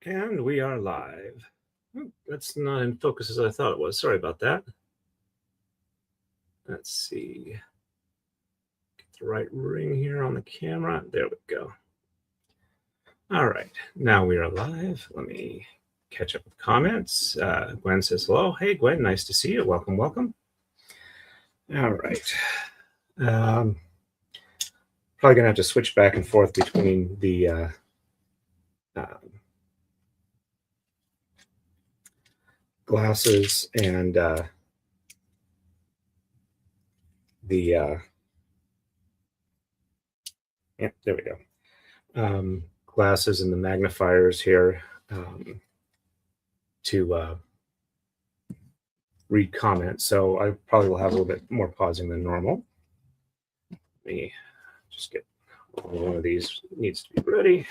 And we are live. That's not in focus as I thought it was. Sorry about that. Let's see. Get the right ring here on the camera. There we go. All right. Now we are live. Let me catch up with comments. Gwen says hello. Hey, Gwen. Nice to see you. Welcome, welcome. All right. Probably going to have to switch back and forth between the glasses and yeah, there we go. Glasses and the magnifiers here to read comments. So I probably will have a little bit more pausing than normal. Let me just get one of these needs to be ready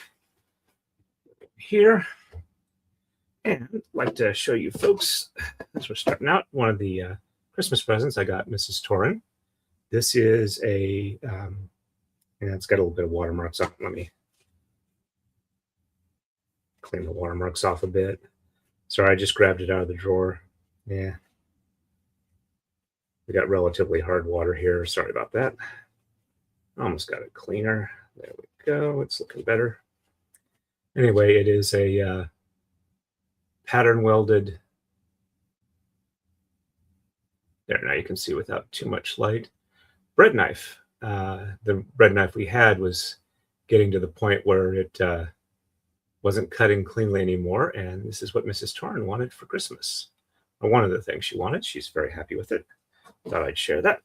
here. And I'd like to show you folks, as we're starting out, one of the Christmas presents I got Mrs. Torin. This is a, and it's got a little bit of watermarks on it. Let me clean the watermarks off a bit. Sorry, I just grabbed it out of the drawer. Yeah. We got relatively hard water here. Sorry about that. Almost got it cleaner. There we go. It's looking better. Anyway, it is a pattern welded. There, now you can see without too much light. Bread knife. The bread knife we had was getting to the point where it wasn't cutting cleanly anymore, and this is what Mrs. Torin wanted for Christmas. Or one of the things she wanted. She's very happy with it. Thought I'd share that.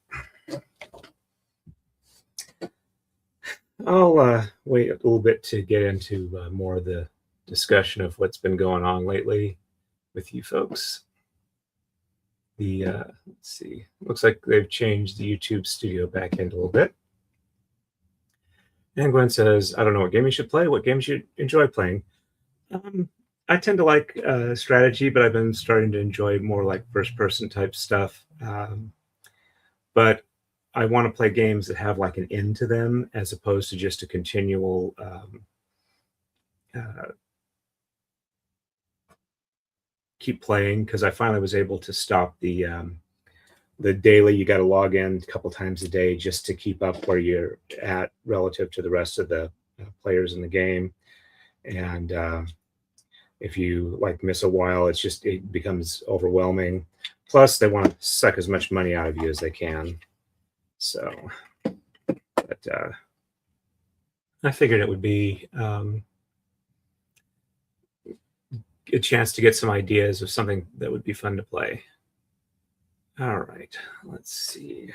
I'll wait a little bit to get into more of the discussion of what's been going on lately with you folks. Let's see, looks like they've changed the YouTube studio back end a little bit. And Gwen says, I don't know what game you should play. What games you enjoy playing? I tend to like strategy, but I've been starting to enjoy more like first-person type stuff. But I want to play games that have like an end to them as opposed to just a continual keep playing, because I finally was able to stop the daily, you got to log in a couple times a day just to keep up where you're at relative to the rest of the players in the game. And if you like miss a while, it becomes overwhelming. Plus they want to suck as much money out of you as they can. So, but I figured it would be a chance to get some ideas of something that would be fun to play. All right, let's see.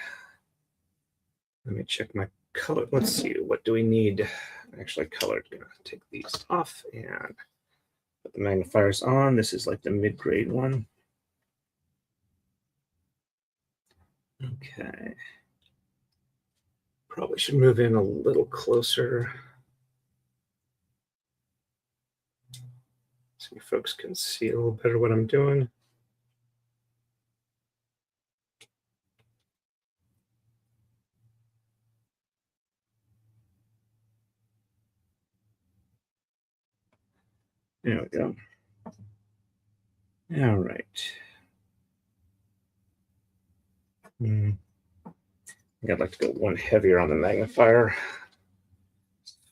Let me check my color. Let's see, what do we need? Actually, colored. Gonna take these off and put the magnifiers on. This is like the mid-grade one. Okay. Probably should move in a little closer so you folks can see a little better what I'm doing. There we go. All right. I'd like to go one heavier on the magnifier.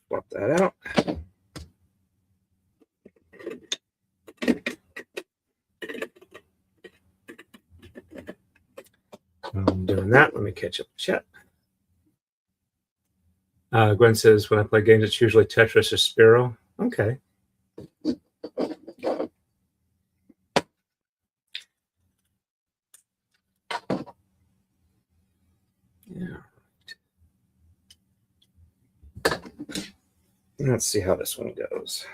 Swap that out. While I'm doing that, let me catch up the chat. Gwen says, when I play games, it's usually Tetris or Spyro. Okay. Yeah. Let's see how this one goes.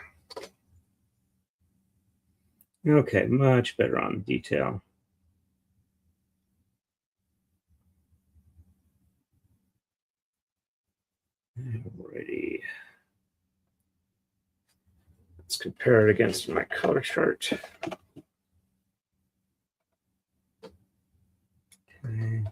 Okay, much better on detail. Alrighty. Let's compare it against my color chart. Okay.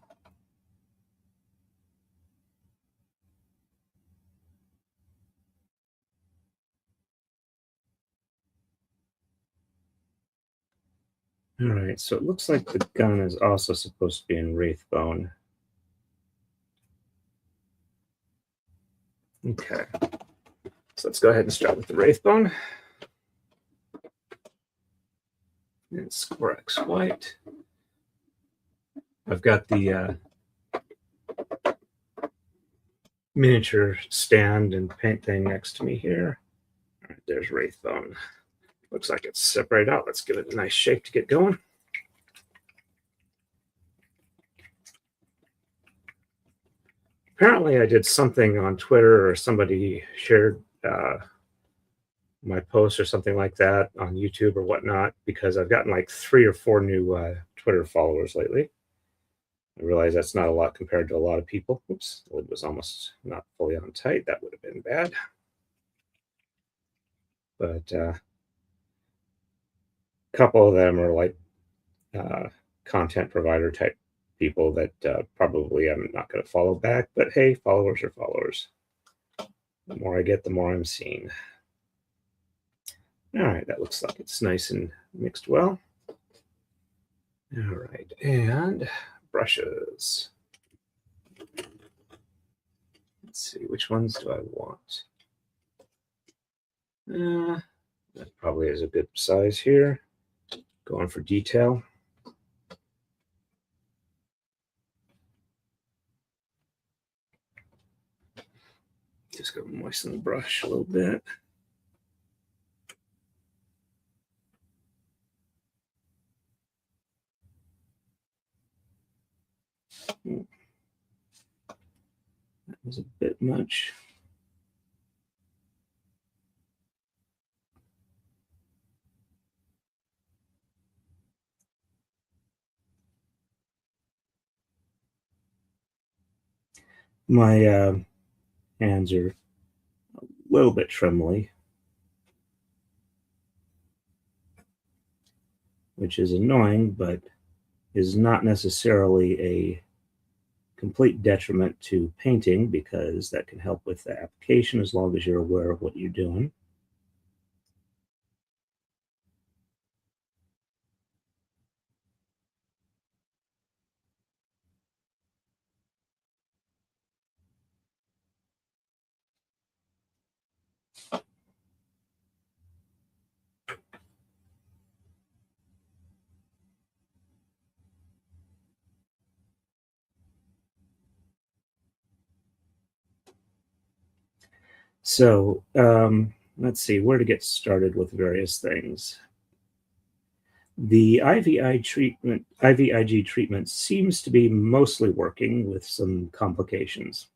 All right, so it looks like the gun is also supposed to be in Wraithbone. Okay, so let's go ahead and start with the Wraithbone. And Scorex White. I've got the miniature stand and paint thing next to me here. All right, there's Wraithbone. Looks like it's separated out. Let's give it a nice shake to get going. Apparently, I did something on Twitter or somebody shared my post or something like that on YouTube or whatnot, because I've gotten like 3 or 4 new Twitter followers lately. I realize that's not a lot compared to a lot of people. Oops, the lid was almost not fully on tight. That would have been bad. But a couple of them are like content provider type people that probably I'm not going to follow back. But hey, followers are followers. The more I get, the more I'm seen. All right, that looks like it's nice and mixed well. All right, and brushes. Let's see, which ones do I want? That probably is a good size here. Going for detail. Just gonna moisten the brush a little bit. That was a bit much. My hands are a little bit trembly, which is annoying, but is not necessarily a complete detriment to painting, because that can help with the application as long as you're aware of what you're doing. So let's see where to get started with various things. The IVIG treatment seems to be mostly working with some complications.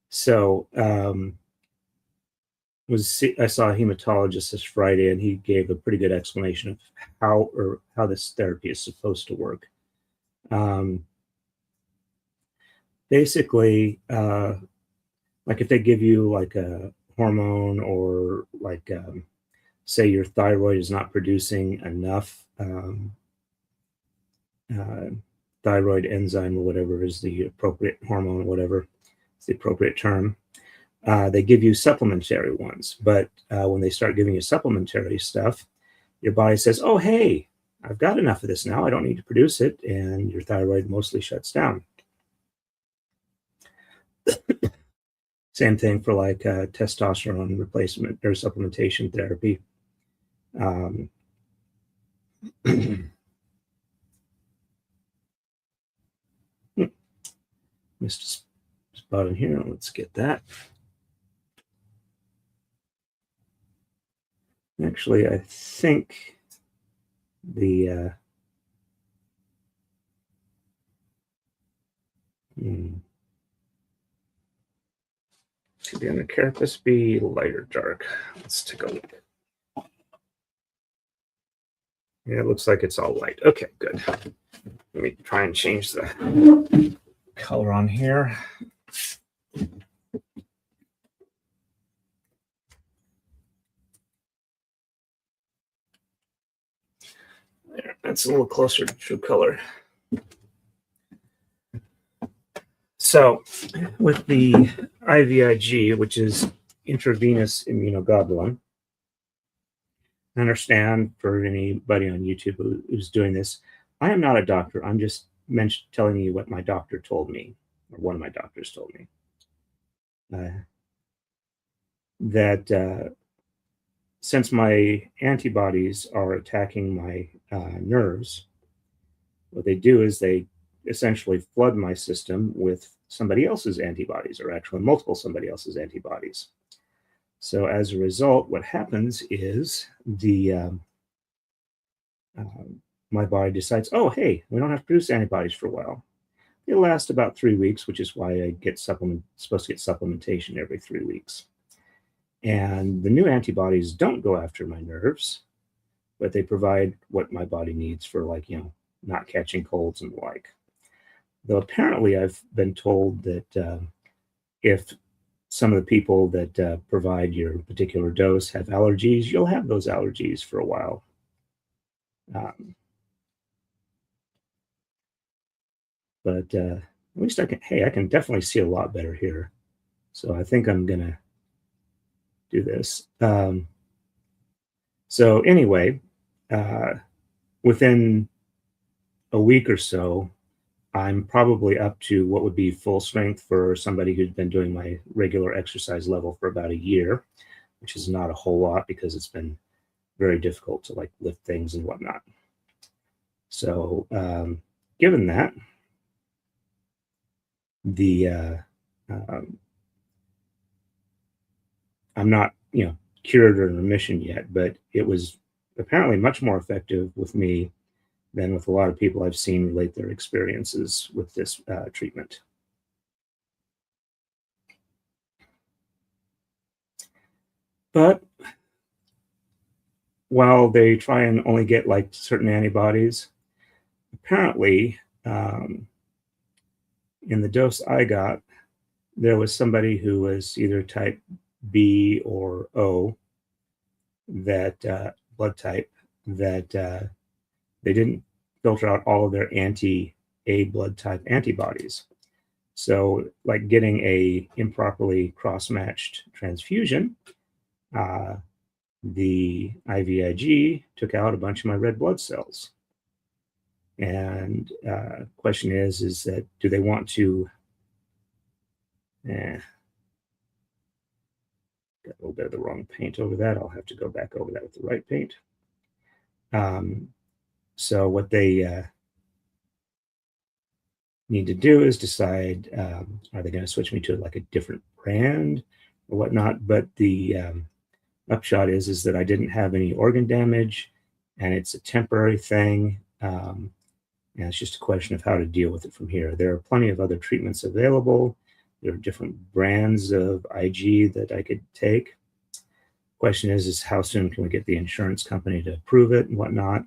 So I saw a hematologist this Friday, and he gave a pretty good explanation of how this therapy is supposed to work. Basically, like if they give you like a hormone, or like say your thyroid is not producing enough thyroid enzyme, or whatever is the appropriate hormone, or whatever is the appropriate term, they give you supplementary ones. But when they start giving you supplementary stuff, your body says, oh, hey, I've got enough of this now. I don't need to produce it. And your thyroid mostly shuts down. Same thing for like testosterone replacement or supplementation therapy. Missed a spot in here. Let's get that. Actually, I think the should be on the carapace be light or dark. Let's take a look. Yeah, it looks like it's all light. Okay, good. Let me try and change the color on here. There, that's a little closer to true color. So with the IVIG, which is intravenous immunoglobulin, I understand for anybody on YouTube who's doing this. I am not a doctor. I'm just telling you what my doctor told me, or one of my doctors told me, uh, that since my antibodies are attacking my nerves, what they do is they essentially flood my system with somebody else's antibodies, or actually multiple somebody else's antibodies. So as a result, what happens is the uh, my body decides, oh, hey, we don't have to produce antibodies for a while. They last about 3 weeks, which is why I get supposed to get supplementation every 3 weeks. And the new antibodies don't go after my nerves, but they provide what my body needs for, like, not catching colds and the like. Though apparently I've been told that if some of the people that provide your particular dose have allergies, you'll have those allergies for a while. Um, but at least I can definitely see a lot better here. So I think I'm gonna do this. So anyway, uh, within a week or so, I'm probably up to what would be full strength for somebody who's been doing my regular exercise level for about a year, which is not a whole lot because it's been very difficult to, like, lift things and whatnot. So, given that, the um, I'm not, cured or in remission yet, but it was apparently much more effective with me than with a lot of people I've seen relate their experiences with this treatment. But while they try and only get like certain antibodies, apparently in the dose I got, there was somebody who was either type B or O, that blood type, that they didn't filter out all of their anti A blood type antibodies. So, like, getting a improperly cross matched transfusion, uh, the IVIG took out a bunch of my red blood cells. And question is that do they want to? Got a little bit of the wrong paint over that. I'll have to go back over that with the right paint. Um, so what they need to do is decide, are they going to switch me to like a different brand or whatnot? But the upshot is that I didn't have any organ damage, and it's a temporary thing. And it's just a question of how to deal with it from here. There are plenty of other treatments available. There are different brands of IG that I could take. Question is how soon can we get the insurance company to approve it and whatnot?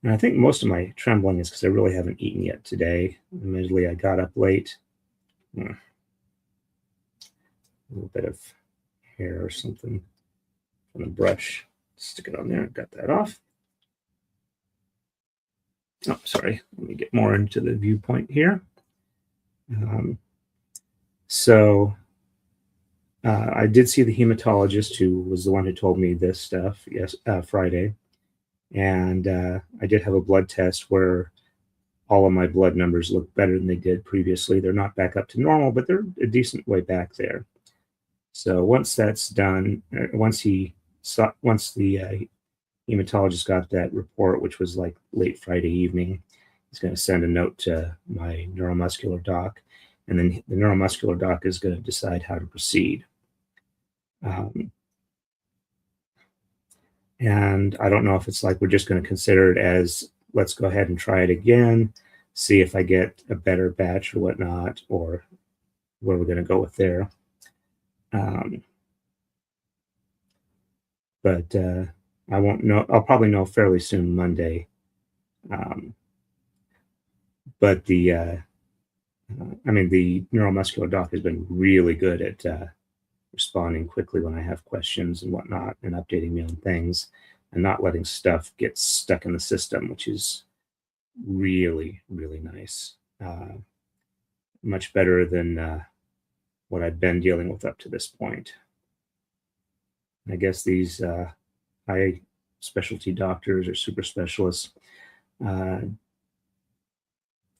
And I think most of my trembling is because I really haven't eaten yet today. Admittedly, I got up late. A little bit of hair or something on the brush. Stick it on there. Got that off. Oh, sorry. Let me get more into the viewpoint here. So I did see the hematologist, who was the one who told me this stuff, Friday. And I did have a blood test where all of my blood numbers look better than they did previously. They're not back up to normal, but they're a decent way back there. So once that's done, once the hematologist got that report, which was like late Friday evening, he's going to send a note to my neuromuscular doc, and then the neuromuscular doc is going to decide how to proceed. And I don't know if it's like we're just going to consider it as, let's go ahead and try it again, see if I get a better batch or whatnot, or where we're going to go with there. But I won't know. I'll probably know fairly soon, Monday. But the neuromuscular doc has been really good at responding quickly when I have questions and whatnot, and updating me on things, and not letting stuff get stuck in the system, which is really, really nice. Much better than what I've been dealing with up to this point. I guess these high specialty doctors or super specialists uh,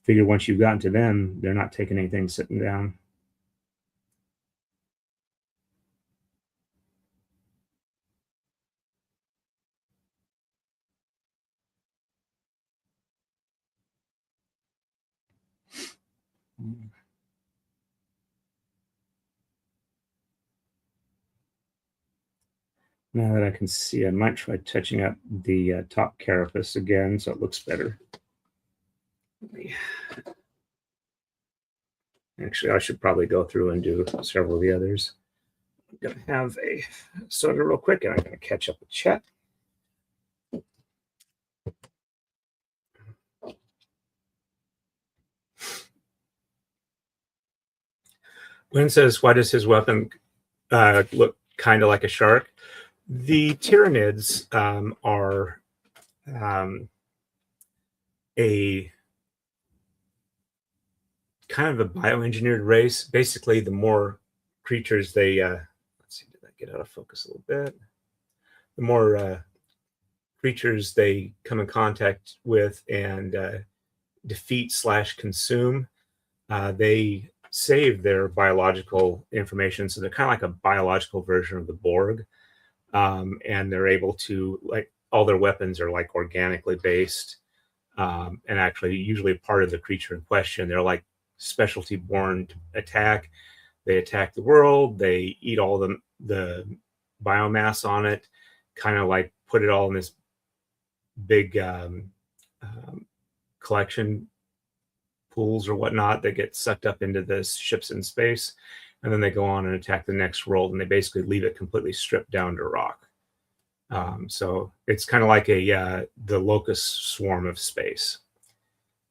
figure once you've gotten to them, they're not taking anything sitting down. Now that I can see, I might try touching up the top carapace again so it looks better. Actually, I should probably go through and do several of the others. I'm going to have a soda real quick, and I'm going to catch up with chat. Glenn says, why does his weapon look kind of like a shark? The Tyranids are a kind of a bioengineered race. Basically, the more creatures they let's see, did that get out of focus a little bit? The more creatures they come in contact with and defeat/consume, they save their biological information. So they're kind of like a biological version of the Borg, and they're able to, like, all their weapons are like organically based, and actually usually part of the creature in question. They're like specialty born to attack. They attack the world. They eat all the biomass on it, kind of like put it all in this big collection pools or whatnot that get sucked up into the ships in space, and then they go on and attack the next world, and they basically leave it completely stripped down to rock. So it's kind of like the locust swarm of space.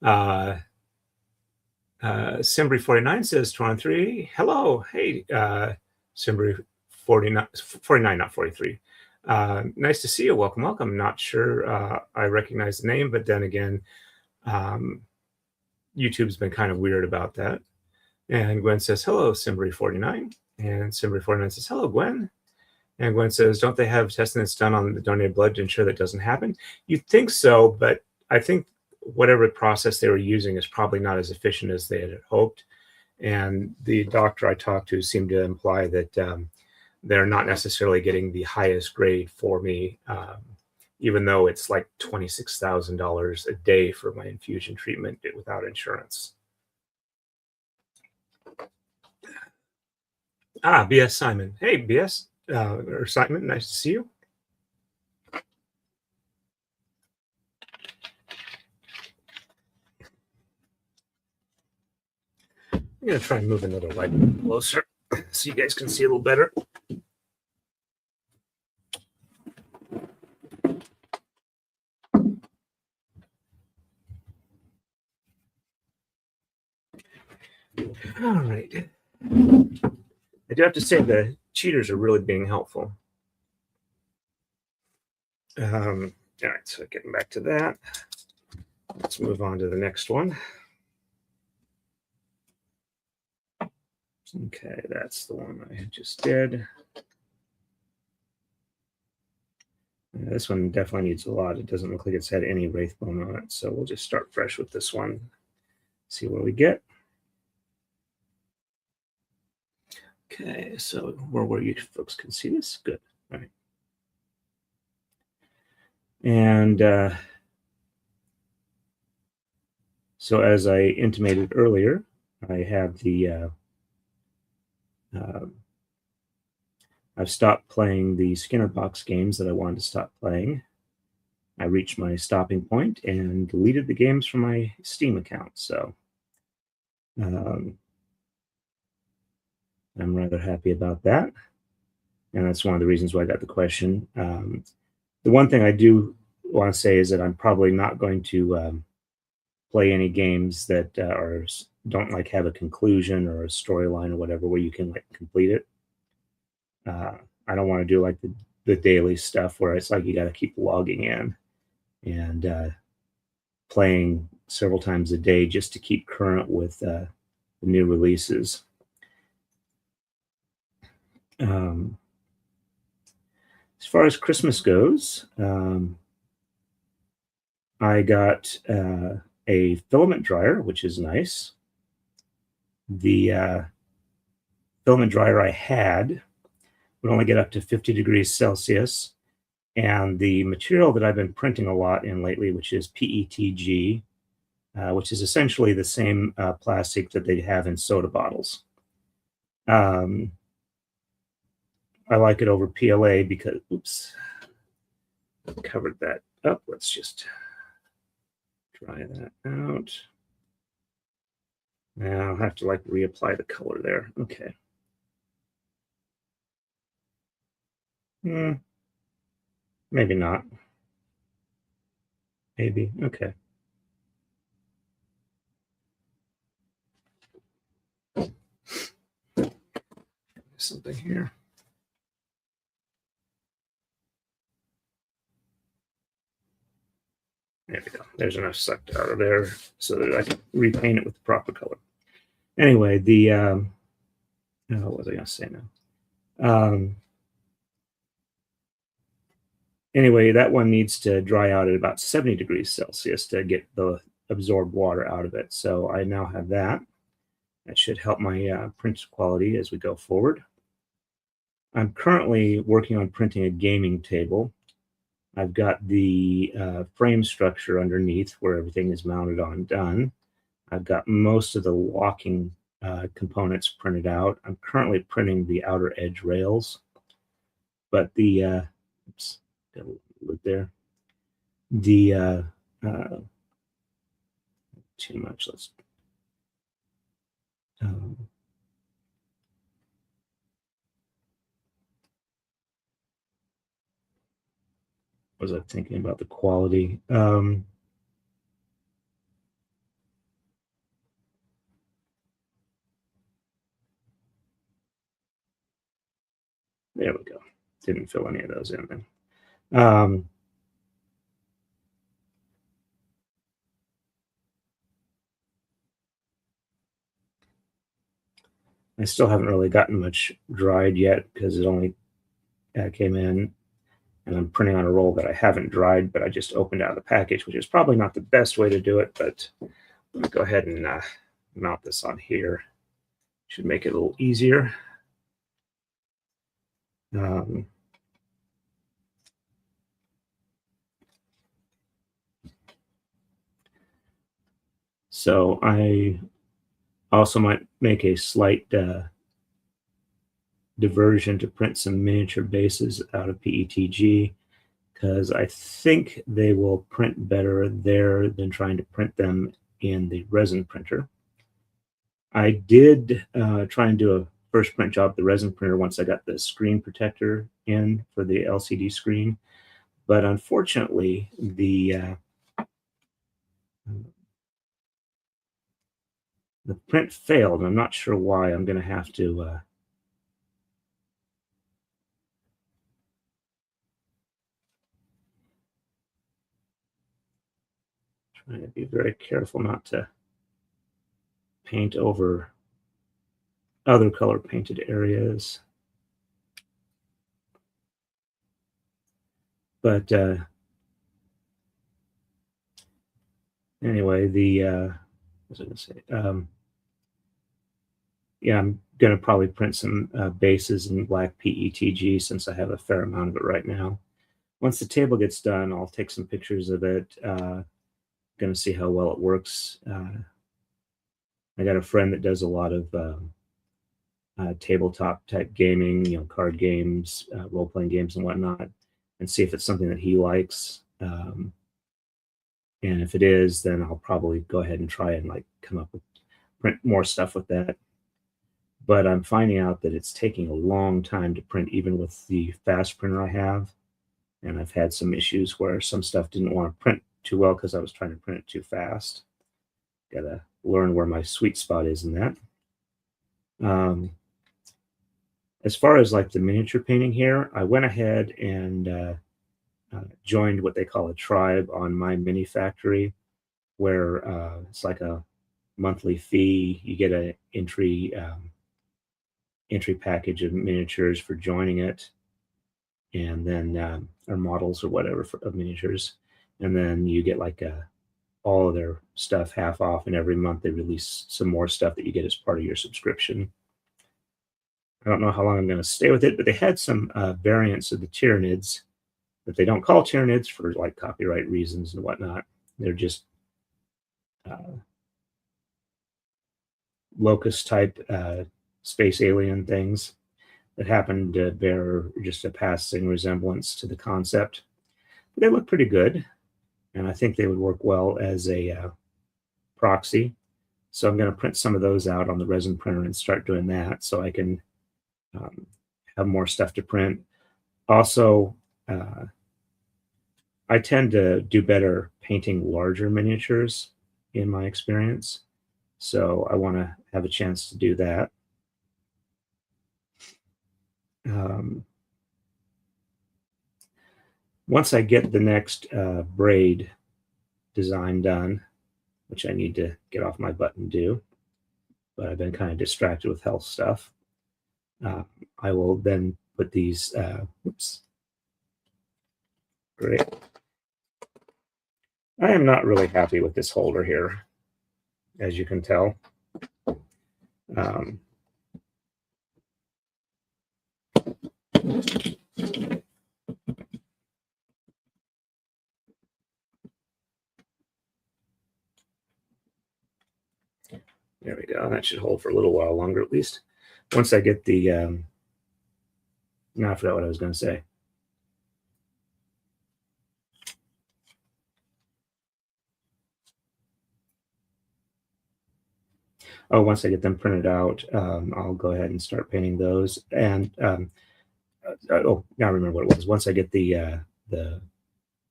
Simbri 49 says 23. Hello, hey, Simbri 49, not 43. Nice to see you. Welcome, welcome. Not sure I recognize the name, but then again, YouTube's been kind of weird about that. And Gwen says, hello, Simbri 49. And Simbri 49 says, hello, Gwen. And Gwen says, don't they have testing that's done on the donated blood to ensure that doesn't happen? You'd think so, but I think whatever process they were using is probably not as efficient as they had hoped. And the doctor I talked to seemed to imply that they're not necessarily getting the highest grade for me, even though it's like $26,000 a day for my infusion treatment without insurance. BS Simon. Hey, BS. Or Simon, nice to see you. I'm going to try and move another light closer so you guys can see a little better. All right. I do have to say the cheaters are really being helpful. All right, so getting back to that, let's move on to the next one. Okay, that's the one I just did. This one definitely needs a lot. It doesn't look like it's had any Wraithbone on it, so we'll just start fresh with this one, see what we get. Okay, so where you folks can see this, good. All right. And so as I intimated earlier, I have the I've stopped playing the Skinner box games that I wanted to stop playing. I reached my stopping point and deleted the games from my Steam account. So I'm rather happy about that. And that's one of the reasons why I got the question. The one thing I do want to say is that I'm probably not going to play any games that don't like have a conclusion or a storyline or whatever where you can like complete it. I don't want to do like the daily stuff where it's like you got to keep logging in and playing several times a day just to keep current with the new releases. far as Christmas goes, I got a filament dryer, which is nice. The filament dryer I had would only get up to 50 degrees Celsius. And the material that I've been printing a lot in lately, which is PETG, which is essentially the same plastic that they have in soda bottles. I like it over PLA because, oops, covered that up. Let's just dry that out. Now I'll have to like reapply the color there. Okay. Maybe not. Maybe. Okay. Something here. There we go. There's enough sucked out of there so that I can repaint it with the proper color. Anyway, the what was I going to say now? Anyway, that one needs to dry out at about 70 degrees Celsius to get the absorbed water out of it. So I now have that. That should help my print quality as we go forward. I'm currently working on printing a gaming table. I've got the frame structure underneath where everything is mounted on done. I've got most of the locking components printed out. I'm currently printing the outer edge rails, but the oops, got a lid there. The too much. Let's was I thinking about the quality? There we go. Didn't fill any of those in then. I still haven't really gotten much dried yet because it only came in, and I'm printing on a roll that I haven't dried, but I just opened out of the package, which is probably not the best way to do it, but let me go ahead and mount this on here. Should make it a little easier. So I also might make a slight diversion to print some miniature bases out of PETG because I think they will print better there than trying to print them in the resin printer. I did try and do a first print job with the resin printer once I got the screen protector in for the LCD screen, but unfortunately the print failed. I'm not sure why. I'm going to have to try to be very careful not to paint over other color painted areas. But anyway, the what was I going to say? Yeah, I'm going to probably print some bases in black PETG since I have a fair amount of it right now. Once the table gets done, I'll take some pictures of it. Going to see how well it works. I got a friend that does a lot of tabletop type gaming, card games, role-playing games and whatnot, and see if it's something that he likes. And if it is, then I'll probably go ahead and try and like come up with print more stuff with that. But I'm finding out that it's taking a long time to print, even with the fast printer I have. And I've had some issues where some stuff didn't want to print too well because I was trying to print it too fast. Got to learn where my sweet spot is in that. As far as like the miniature painting here, I went ahead and joined what they call a tribe on My Mini Factory, where it's like a monthly fee. You get an entry package of miniatures for joining it. and then or models or whatever of miniatures, and then you get like all of their stuff half off, and every month they release some more stuff that you get as part of your subscription. I don't know how long I'm going to stay with it, but they had some variants of the Tyranids that they don't call Tyranids for like copyright reasons and whatnot. They're just locust type space alien things that happen to bear just a passing resemblance to the concept. But they look pretty good, and I think they would work well as a proxy. So I'm going to print some of those out on the resin printer and start doing that so I can have more stuff to print. Also, I tend to do better painting larger miniatures in my experience. So I want to have a chance to do that. Once I get the next braid design done, which I need to get off my butt and do, but I've been kind of distracted with health stuff. I will then put these, oops, great. I am not really happy with this holder here, as you can tell. There we go. That should hold for a little while longer, at least. Once I get the, no, I forgot what I was going to say. Oh, once I get them printed out, I'll go ahead and start painting those. And oh, now I remember what it was. Once I get the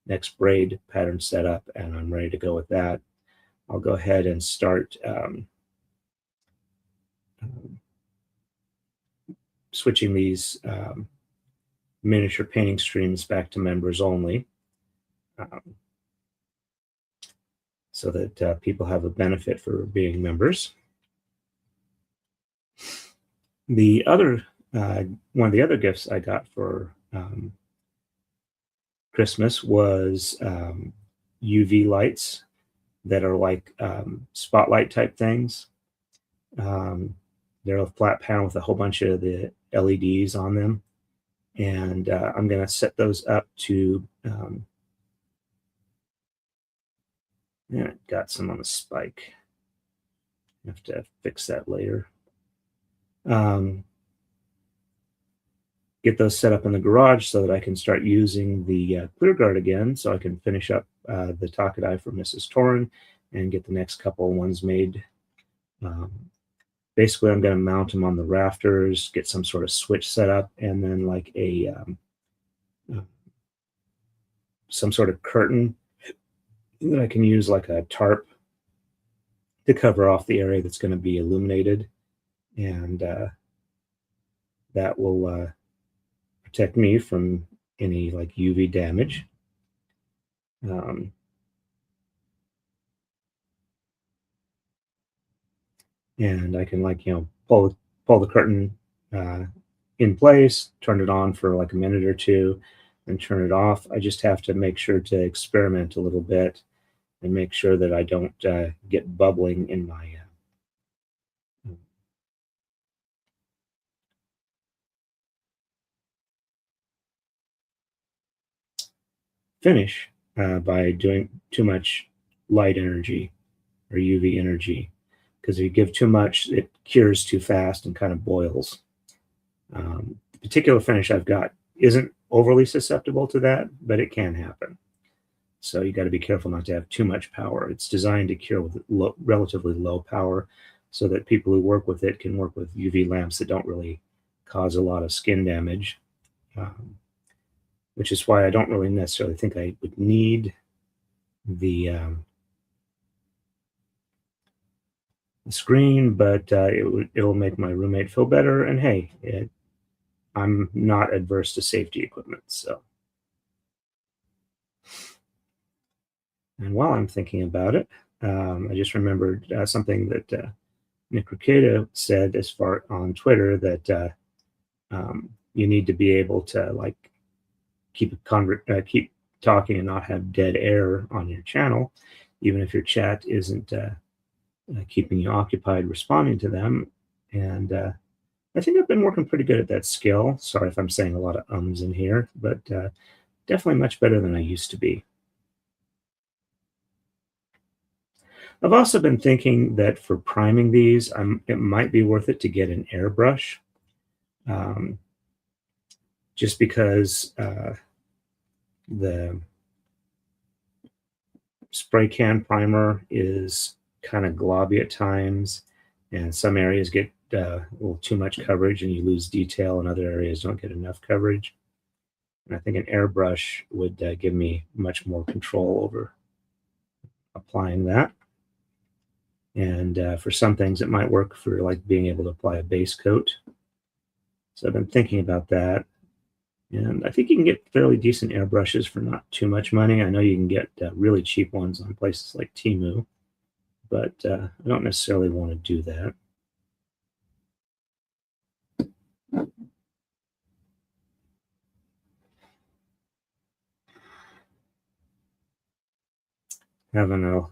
next braid pattern set up and I'm ready to go with that, I'll go ahead and start switching these miniature painting streams back to members only, so that people have a benefit for being members. The other one of the other gifts I got for Christmas was UV lights that are like spotlight type things. They're a flat panel with a whole bunch of the LEDs on them, and I'm going to set those up to yeah, got some on the spike. I have to fix that later. Get those set up in the garage so that I can start using the clear guard again, so I can finish up the Takadai for Mrs. Torin and get the next couple ones made. Basically, I'm going to mount them on the rafters, get some sort of switch set up, and then like a some sort of curtain that I can use like a tarp to cover off the area that's going to be illuminated, and that will protect me from any like UV damage. And I can, like, pull the curtain in place, turn it on for like a minute or two, and turn it off. I just have to make sure to experiment a little bit and make sure that I don't get bubbling in my finish by doing too much light energy or UV energy, because if you give too much, it cures too fast and kind of boils. The particular finish I've got isn't overly susceptible to that, but it can happen. So you got to be careful not to have too much power. It's designed to cure with relatively low power so that people who work with it can work with UV lamps that don't really cause a lot of skin damage, which is why I don't really necessarily think I would need the screen, but it'll make my roommate feel better. And hey, I'm not adverse to safety equipment, so. And while I'm thinking about it, I just remembered something that Nick Rekieta said as far on Twitter, that you need to be able to like keep talking and not have dead air on your channel, even if your chat isn't keeping you occupied responding to them. And I think I've been working pretty good at that skill. Sorry if I'm saying a lot of ums in here, but definitely much better than I used to be. I've also been thinking that for priming these, it might be worth it to get an airbrush, just because the spray can primer is kind of globby at times, and some areas get a little too much coverage and you lose detail, and other areas don't get enough coverage. And I think an airbrush would give me much more control over applying that. And for some things, it might work for like being able to apply a base coat. So I've been thinking about that. And I think you can get fairly decent airbrushes for not too much money. I know you can get really cheap ones on places like Temu, but I don't necessarily want to do that. Having a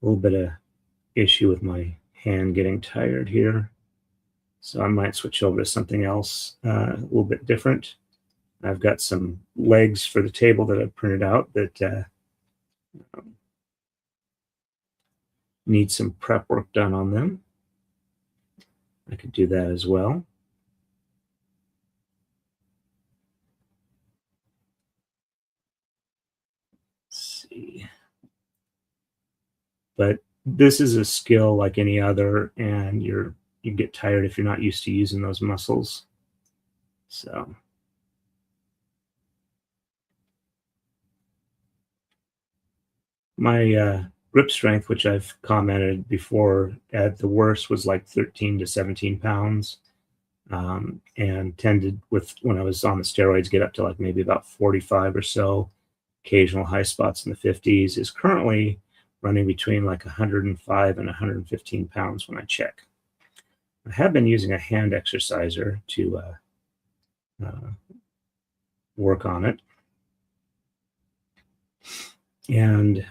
little bit of issue with my hand getting tired here. So I might switch over to something else a little bit different. I've got some legs for the table that I've printed out that need some prep work done on them. I could do that as well. Let's see. But this is a skill like any other, and you get tired if you're not used to using those muscles. So my grip strength, which I've commented before, at the worst was like 13 to 17 pounds, and tended with, when I was on the steroids, get up to like maybe about 45 or so, occasional high spots in the 50s, is currently running between like 105 and 115 pounds when I check. I have been using a hand exerciser to work on it. And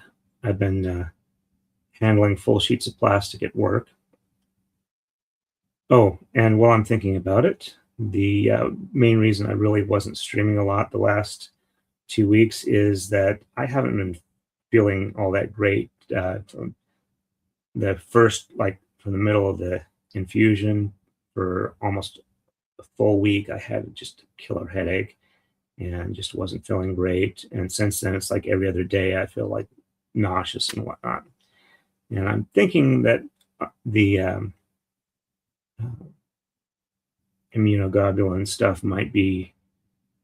I've been handling full sheets of plastic at work. Oh, and while I'm thinking about it, the main reason I really wasn't streaming a lot the last 2 weeks is that I haven't been feeling all that great from the first, like from the middle of the infusion for almost a full week. I had just a killer headache and just wasn't feeling great. And since then, it's like every other day I feel like nauseous and whatnot. And I'm thinking that the immunoglobulin stuff might be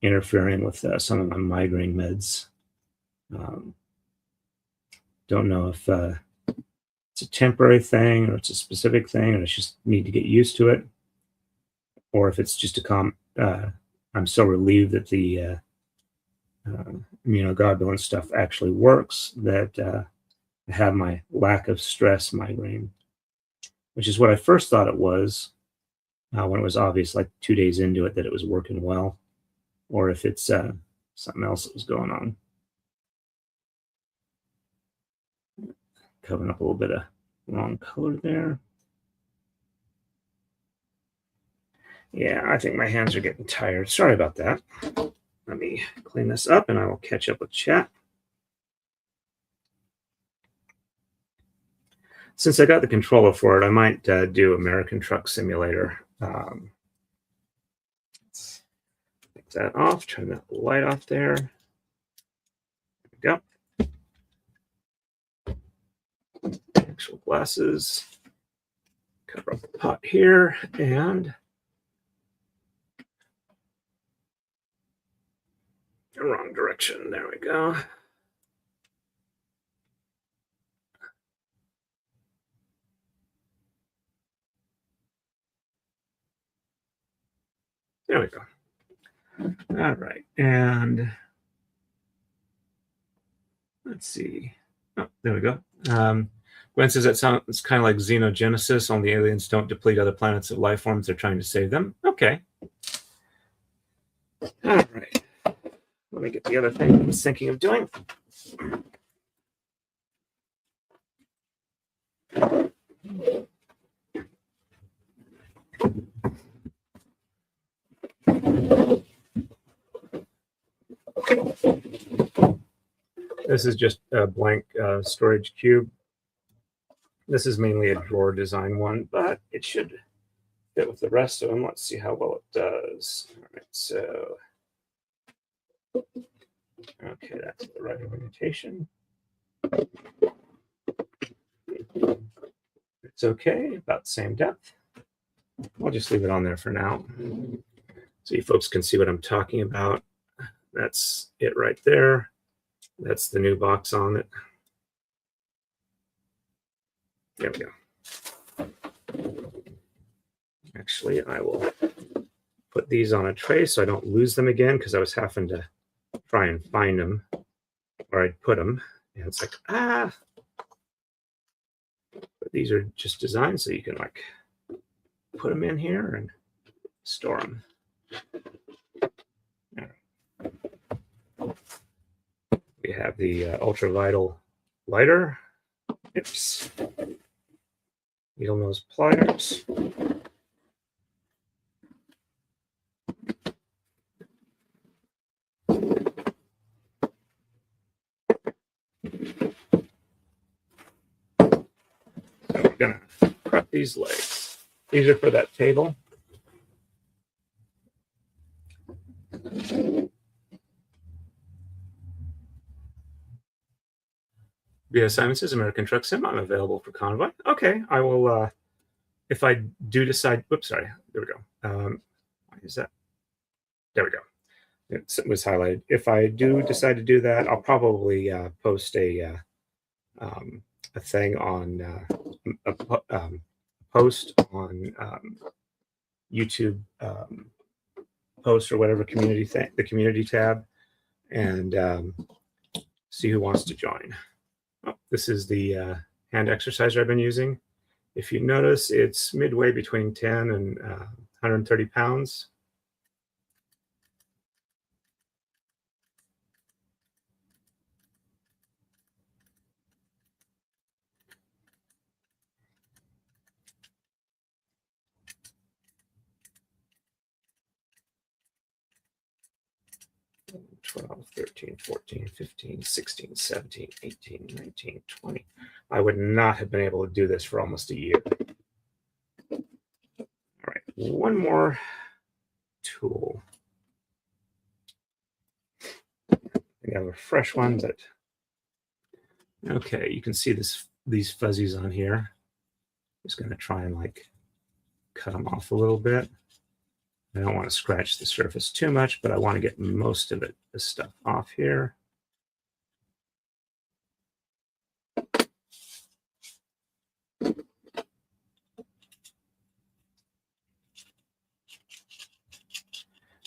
interfering with some of my migraine meds. Don't know if it's a temporary thing or it's a specific thing and I just need to get used to it, or if it's just I'm so relieved that the immunoglobulin stuff actually works that I have my lack of stress migraine, which is what I first thought it was when it was obvious like 2 days into it that it was working well, or if it's something else that was going on. Covering up a little bit of wrong color there. Yeah, I think my hands are getting tired. Sorry about that. Let me clean this up and I will catch up with chat. Since I got the controller for it, I might do American Truck Simulator. Let's take that off, turn that light off there. There we go. Actual glasses. Cover up the pot here and the wrong direction. There we go. There we go. All right. And let's see. Oh, there we go. Gwen says that sounds kind of like xenogenesis, only aliens don't deplete other planets of life forms. They're trying to save them. Okay. All right. me get the other thing I was thinking of doing. This is just a blank storage cube. This is mainly a drawer design one, but it should fit with the rest of them. Let's see how well it does. All right, so, okay, that's the right orientation. It's okay, about the same depth. I'll just leave it on there for now so you folks can see what I'm talking about. That's it right there. That's the new box on it. There we go. Actually, I will put these on a tray so I don't lose them again, because I was having to try and find them where I'd put them. And it's like, but these are just designed so you can like put them in here and store them. We have the Ultra Vital lighter. Oops. Needle nose pliers. So we're gonna prep these legs. These are for that table. BS Simon says American Truck Sim. I'm available for Convoy. Okay, I will. If I do decide, whoops, sorry. There we go. Why is that? There we go. It was highlighted. If I do decide to do that, I'll probably post a thing on a post on YouTube post or whatever community thing, the community tab, and see who wants to join. Oh, this is the hand exerciser I've been using. If you notice, it's midway between 10 and 130 pounds. $12, $13, $14, $15, $16, $17, $18, $19, $20. I would not have been able to do this for almost a year. All right, one more tool. I have a fresh one, but okay, you can see these fuzzies on here. Just going to try and like cut them off a little bit. I don't want to scratch the surface too much, but I want to get most of it, this stuff off here.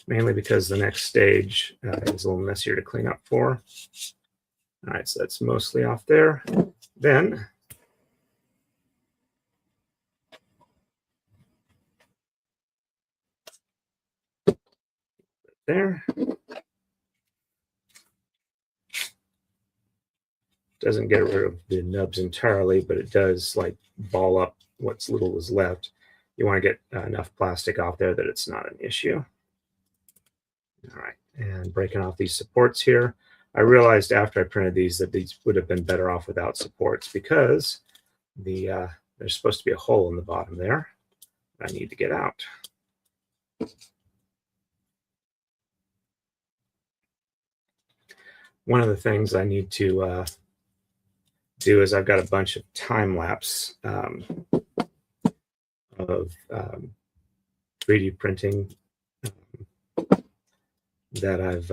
Mainly because the next stage is a little messier to clean up for. All right, so that's mostly off there. Then there. Doesn't get rid of the nubs entirely, but it does like ball up what's little is left. You want to get enough plastic off there that it's not an issue. All right, and breaking off these supports here. I realized after I printed these that these would have been better off without supports, because there's supposed to be a hole in the bottom there that I need to get out. One of the things I need to do is I've got a bunch of time lapse of 3D printing that I've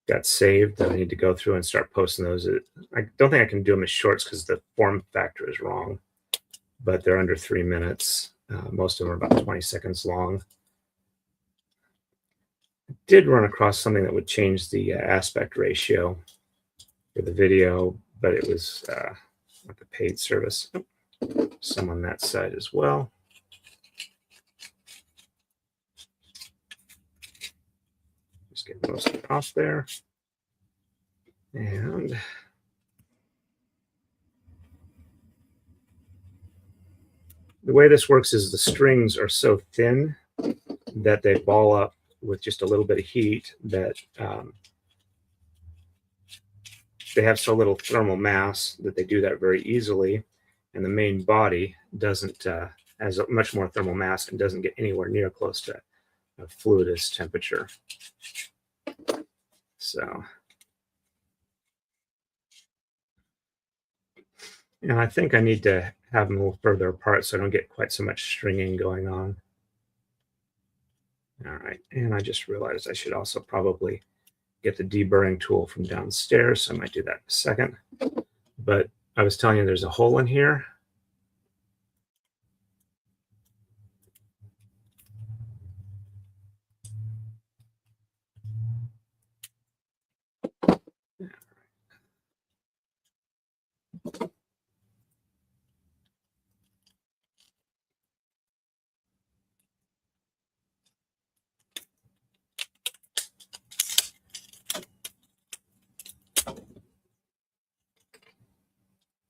got saved that I need to go through and start posting those. I don't think I can do them as shorts because the form factor is wrong, but they're under 3 minutes. Most of them are about 20 seconds long. I did run across something that would change the aspect ratio for the video, but it was like a paid service. Some on that side as well. Just get most of it off there. And the way this works is the strings are so thin that they ball up with just a little bit of heat, that they have so little thermal mass that they do that very easily. And the main body doesn't has much more thermal mass and doesn't get anywhere near close to a fluidus temperature. So, and I think I need to have them a little further apart so I don't get quite so much stringing going on. All right, and I just realized I should also probably get the deburring tool from downstairs, so I might do that in a second. But I was telling you there's a hole in here.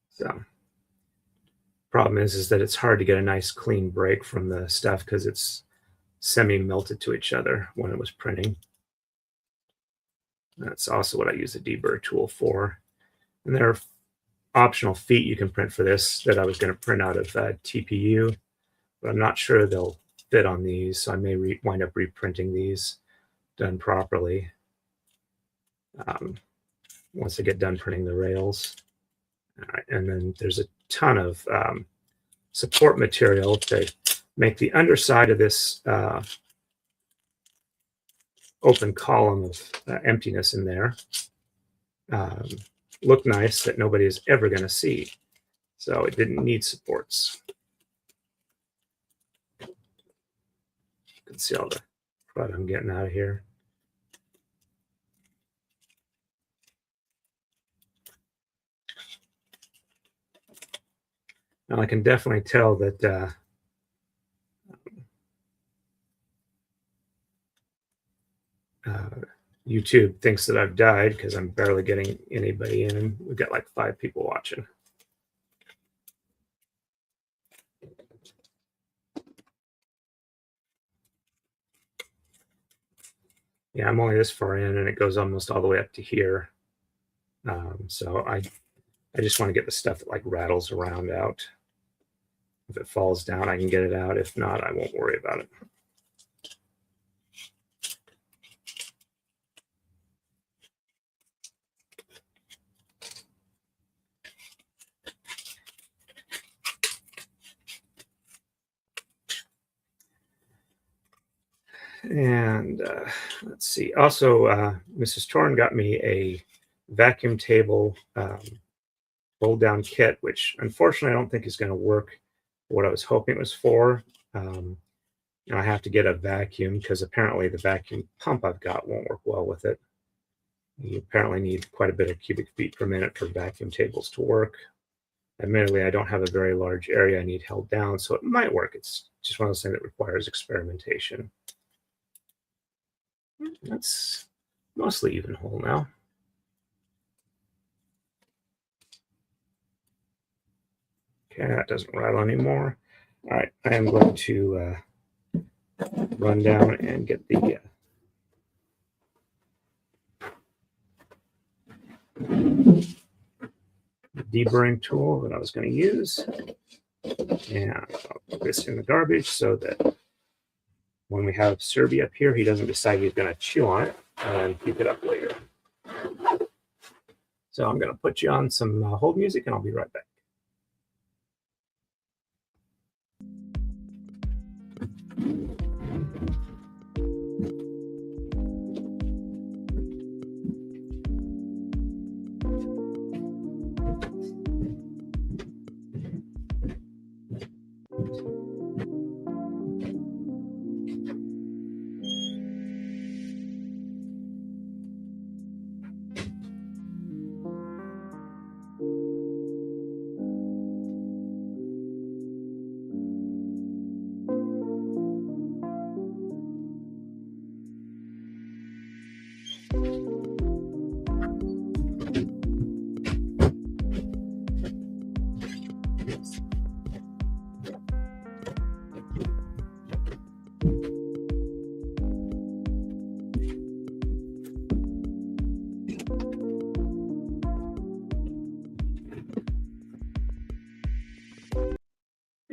So problem is that it's hard to get a nice clean break from the stuff because it's semi-melted to each other when it was printing. That's also what I use the deburr tool for. And there are optional feet you can print for this that I was going to print out of TPU, but I'm not sure they'll fit on these, so I may wind up reprinting these done properly once I get done printing the rails. All right, and then there's a ton of support material to make the underside of this open column of emptiness in there look nice that nobody is ever going to see. So it didn't need supports. You can see all the crud I'm getting out of here. Now I can definitely tell that YouTube thinks that I've died because I'm barely getting anybody in. We've got like 5 people watching. Yeah, I'm only this far in, and it goes almost all the way up to here. So I just want to get the stuff that like rattles around out. If it falls down, I can get it out. If not, I won't worry about it. And let's see. Also, Mrs. Torn got me a vacuum table fold down kit, which unfortunately I don't think is going to work for what I was hoping it was for. And I have to get a vacuum because apparently the vacuum pump I've got won't work well with it. You apparently need quite a bit of cubic feet per minute for vacuum tables to work. Admittedly, I don't have a very large area I need held down, so it might work. It's just one of those things that requires experimentation. That's mostly even hole now. Okay, that doesn't rattle anymore. All right, I am going to run down and get the deburring tool that I was going to use. And I'll put this in the garbage so that when we have Serby up here, he doesn't decide he's going to chew on it and pick it up later. So I'm going to put you on some hold music, and I'll be right back.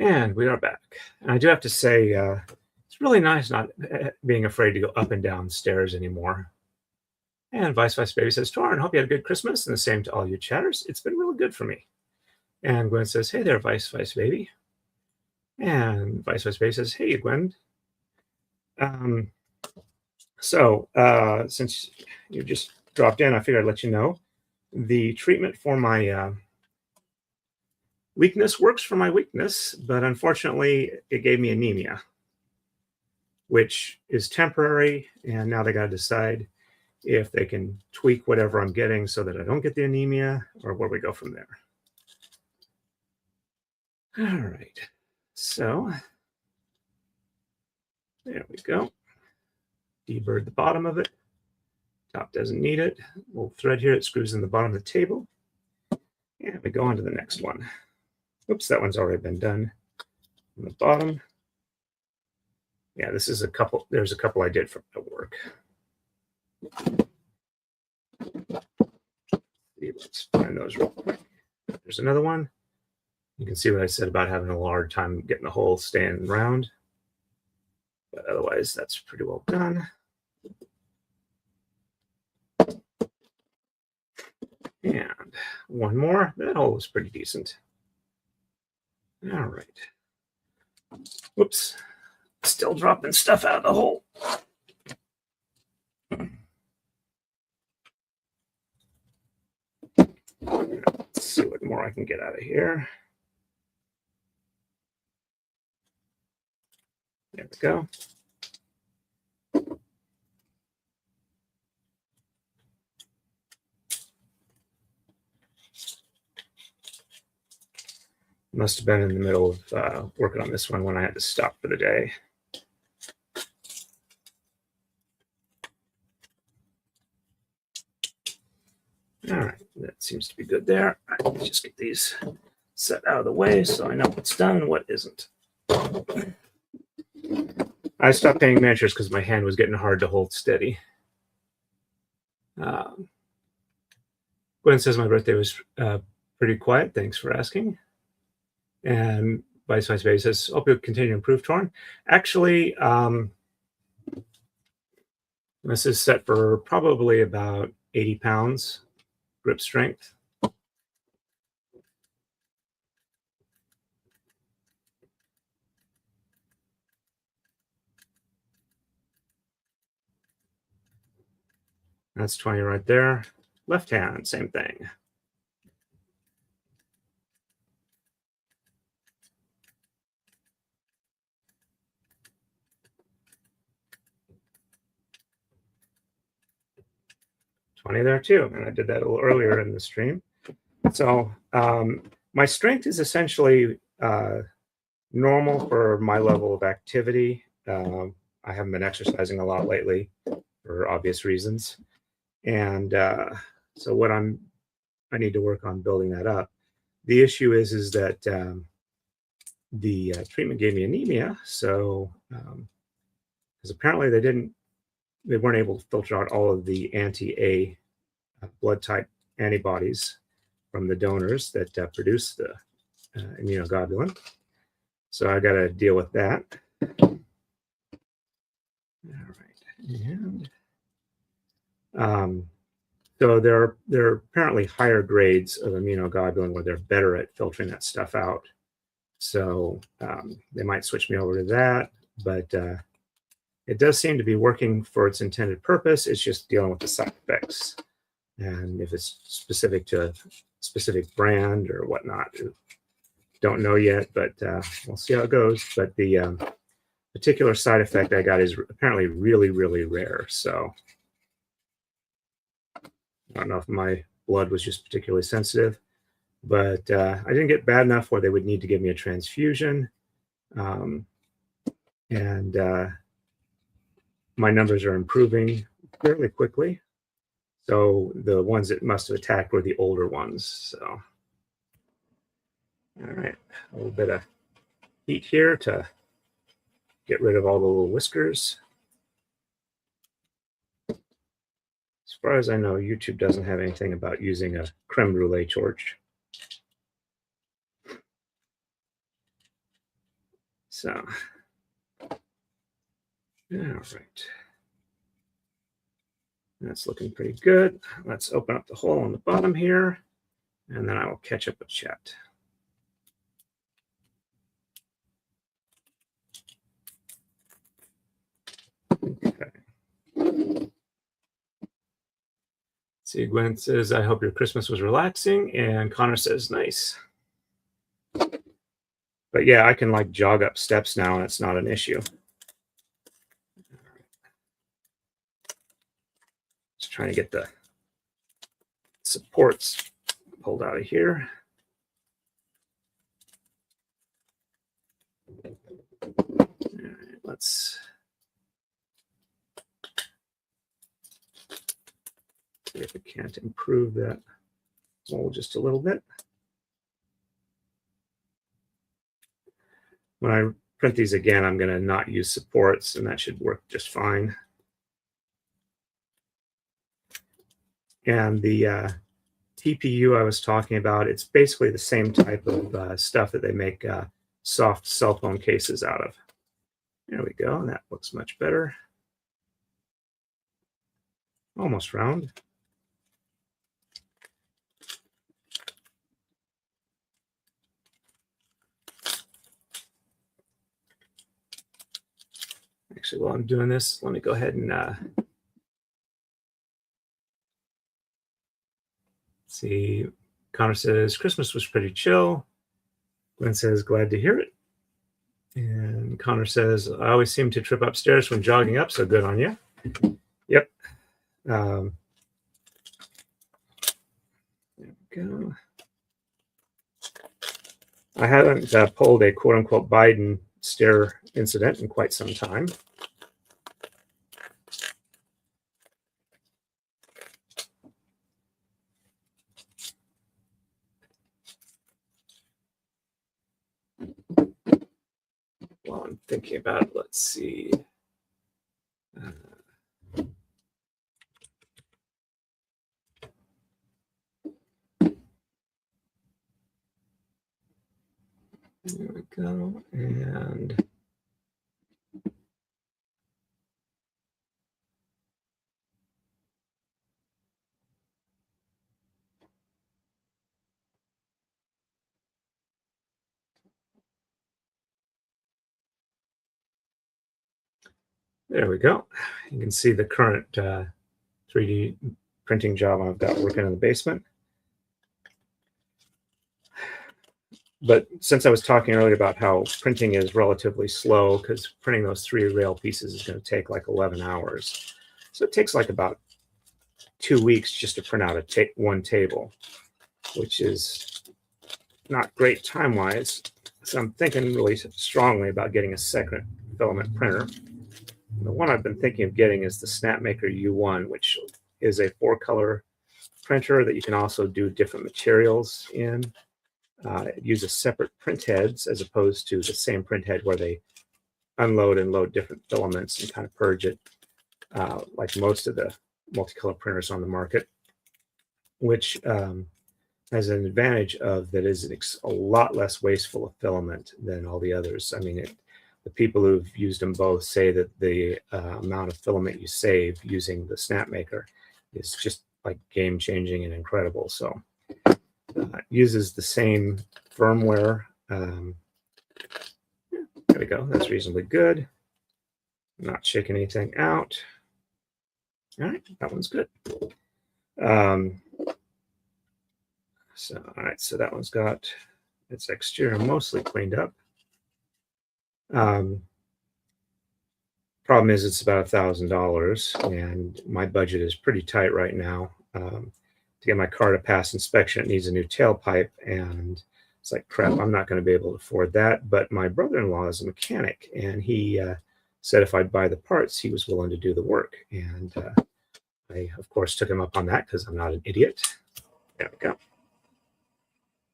And we are back. And I do have to say, it's really nice not being afraid to go up and down stairs anymore. And Vice Baby says, Torrin, hope you had a good Christmas. And the same to all you chatters. It's been really good for me. And Gwen says, hey there, Vice Baby. And Vice Baby says, hey, Gwen. Since you just dropped in, I figured I'd let you know the treatment for my weakness works for my weakness, but unfortunately it gave me anemia, which is temporary. And now they got to decide if they can tweak whatever I'm getting so that I don't get the anemia, or where we go from there. All right. So there we go. Deburred the bottom of it. Top doesn't need it. Little thread here, it screws in the bottom of the table. And we go on to the next one. Oops, that one's already been done. On the bottom. Yeah, this is a couple. There's a couple I did from at work. Let's find those real quick. There's another one. You can see what I said about having a hard time getting the hole staying round. But otherwise, that's pretty well done. And one more. That hole was pretty decent. All right. Whoops. Still dropping stuff out of the hole. Let's see what more I can get out of here. There we go. Must have been in the middle of working on this one when I had to stop for the day. All right, that seems to be good there. All right, let's just get these set out of the way so I know what's done and what isn't. I stopped painting miniatures because my hand was getting hard to hold steady. Gwen says my birthday was pretty quiet. Thanks for asking. And Vice Baby says, hope you'll continue to improve, Torrin. Actually, this is set for probably about 80 pounds grip strength. That's 20 right there. Left hand, same thing. There too, and I did that a little earlier in the stream. So my strength is essentially normal for my level of activity. I haven't been exercising a lot lately for obvious reasons, and so what I need to work on building that up. The issue is that the treatment gave me anemia, so because apparently they weren't able to filter out all of the anti-A blood type antibodies from the donors that produce the immunoglobulin. So I got to deal with that. All right, and so there are apparently higher grades of immunoglobulin where they're better at filtering that stuff out. So they might switch me over to that, but it does seem to be working for its intended purpose. It's just dealing with the side effects. And if it's specific to a specific brand or whatnot, don't know yet, but we'll see how it goes. But the particular side effect I got is apparently really, really rare. So I don't know if my blood was just particularly sensitive, but I didn't get bad enough where they would need to give me a transfusion. And my numbers are improving fairly quickly. So the ones that must have attacked were the older ones. So, all right, a little bit of heat here to get rid of all the little whiskers. As far as I know, YouTube doesn't have anything about using a creme brulee torch. So, all right. That's looking pretty good. Let's open up the hole on the bottom here, and then I will catch up with chat. Okay. See, Gwen says, I hope your Christmas was relaxing. And Connor says, nice. But yeah, I can like jog up steps now and it's not an issue. Just trying to get the supports pulled out of here. All right, let's see if we can't improve that hole just a little bit. When I print these again, I'm going to not use supports, and that should work just fine. And the TPU I was talking about, it's basically the same type of stuff that they make soft cell phone cases out of. There we go. And that looks much better. Almost round. Actually, while I'm doing this, let me go ahead and see. Connor says, Christmas was pretty chill. Gwen says, glad to hear it. And Connor says, I always seem to trip upstairs when jogging up, so good on you. Yep. There we go. I haven't pulled a quote-unquote Biden stair incident in quite some time. While I'm thinking about it, let's see. There we go. And there we go. You can see the current 3D printing job I've got working in the basement. But since I was talking earlier about how printing is relatively slow, because printing those 3 rail pieces is going to take like 11 hours. So it takes like about 2 weeks just to print out one table, which is not great time-wise. So I'm thinking really strongly about getting a second filament printer. And the one I've been thinking of getting is the Snapmaker U1, which is a 4-color printer that you can also do different materials in. It uses separate print heads as opposed to the same print head where they unload and load different filaments and kind of purge it like most of the multicolor printers on the market, which has an advantage of that is a lot less wasteful of filament than all the others. I mean, the people who've used them both say that the amount of filament you save using the Snapmaker is just like game-changing and incredible. So it uses the same firmware. There we go. That's reasonably good. Not shaking anything out. All right, that one's good. So, all right, so that one's got its exterior mostly cleaned up. Problem is it's about $1,000, and my budget is pretty tight right now. To get my car to pass inspection, it needs a new tailpipe, and it's like, crap, I'm not going to be able to afford that. But my brother-in-law is a mechanic, and he said if I'd buy the parts, he was willing to do the work. And I, of course, took him up on that because I'm not an idiot. There we go.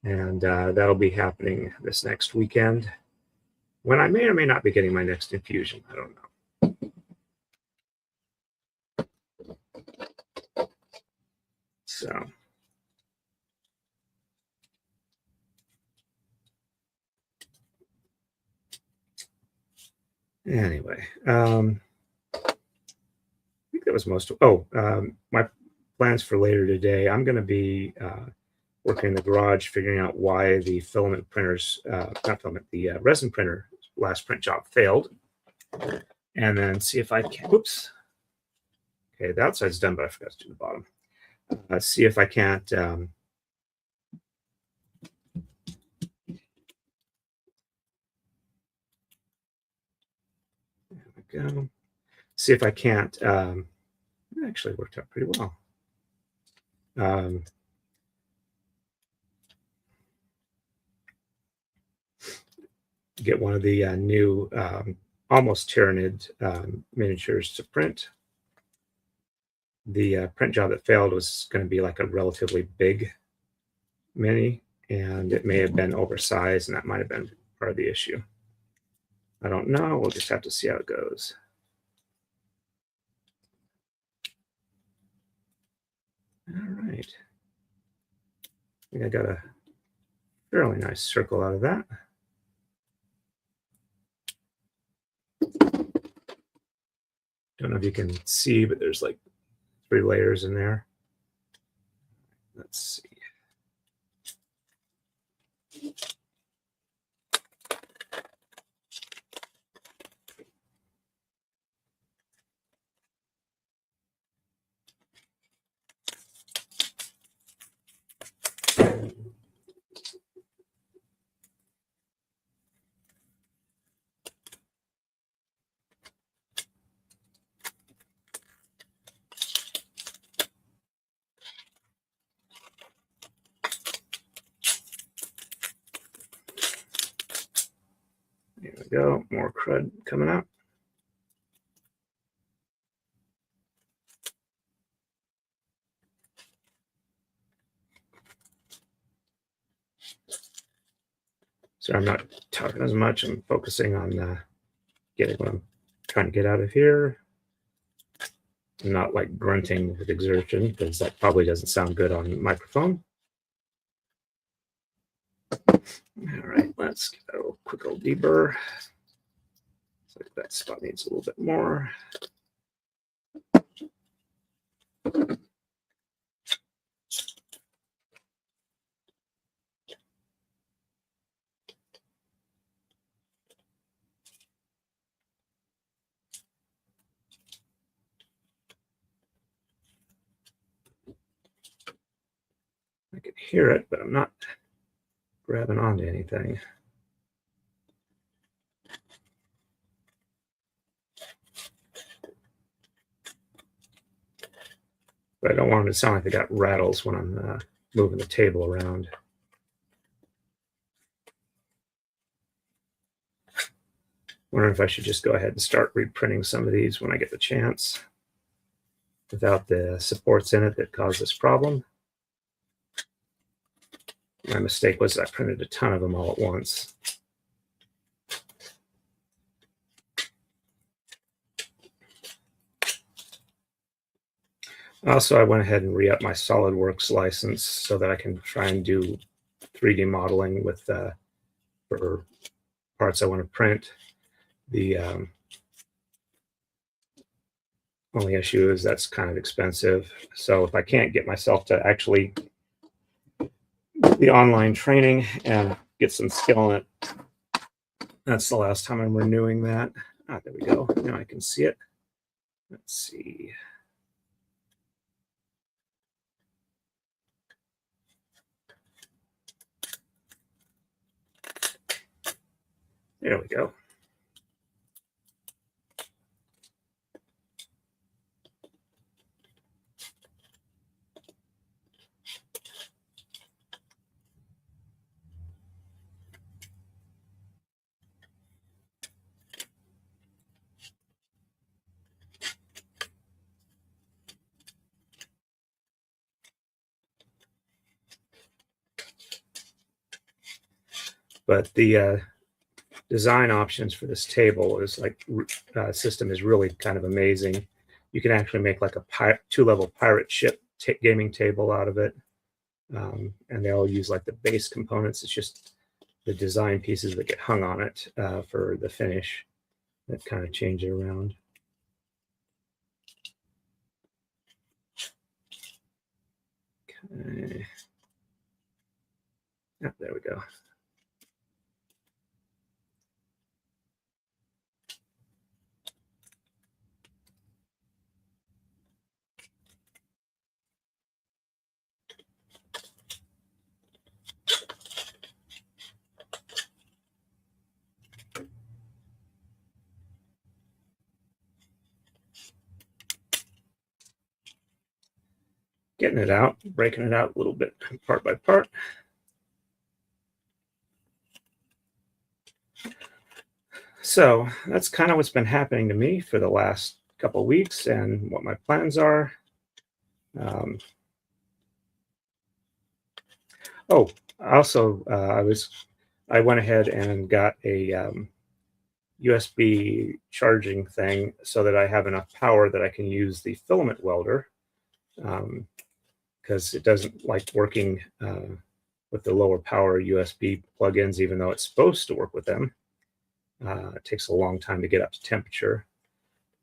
And that'll be happening this next weekend when I may or may not be getting my next infusion. I don't know. So Anyway, I think that was most of, my plans for later today. I'm going to be working in the garage, figuring out why the filament printers, not filament, the resin printer last print job failed, and then see if I can, whoops. Okay, the outside's done, but I forgot to do the bottom. See if I can't, there we go. See if I can't, it actually worked out pretty well. Get one of the new almost Tyranid miniatures to print. The print job that failed was going to be like a relatively big mini, and it may have been oversized, and that might have been part of the issue. I don't know. We'll just have to see how it goes. All right. I think I got a fairly nice circle out of that. Don't know if you can see, but there's like 3 layers in there. Let's see. There we go. More crud coming out. So I'm not talking as much. I'm focusing on getting what I'm trying to get out of here. I'm not like grunting with exertion, because that probably doesn't sound good on the microphone. All right, let's give that a quick old deburr. Looks like that spot needs a little bit more. I can hear it, but I'm not grabbing onto anything. But I don't want them to sound like they got rattles when I'm moving the table around. Wondering if I should just go ahead and start reprinting some of these when I get the chance, without the supports in it that cause this problem. My mistake was I printed a ton of them all at once. Also, I went ahead and re-upped my SolidWorks license so that I can try and do 3D modeling with for parts I want to print. The only issue is that's kind of expensive. So if I can't get myself to actually do the online training and get some skill in it, that's the last time I'm renewing that. Ah, there we go. Now I can see it. Let's see. There we go. But the design options for this table is like system is really kind of amazing. You can actually make like a 2-level pirate ship gaming table out of it, and they all use like the base components. It's just the design pieces that get hung on it for the finish. that kind of change it around. Okay. Yeah, there we go. Getting it out, breaking it out a little bit, part by part. So that's kind of what's been happening to me for the last couple of weeks and what my plans are. Um, oh, also, I went ahead and got a USB charging thing so that I have enough power that I can use the filament welder, because it doesn't like working with the lower power USB plugins, even though it's supposed to work with them. It takes a long time to get up to temperature.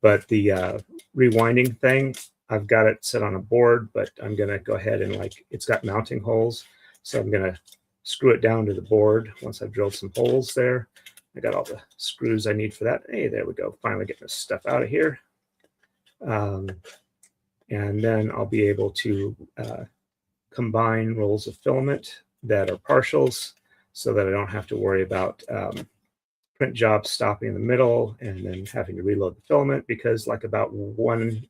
But the rewinding thing, I've got it set on a board, but I'm going to go ahead and it's got mounting holes. So I'm going to screw it down to the board once I've drilled some holes there. I got all the screws I need for that. Hey, there we go. Finally getting this stuff out of here. And then I'll be able to combine rolls of filament that are partials so that I don't have to worry about print jobs stopping in the middle and then having to reload the filament, because like about 1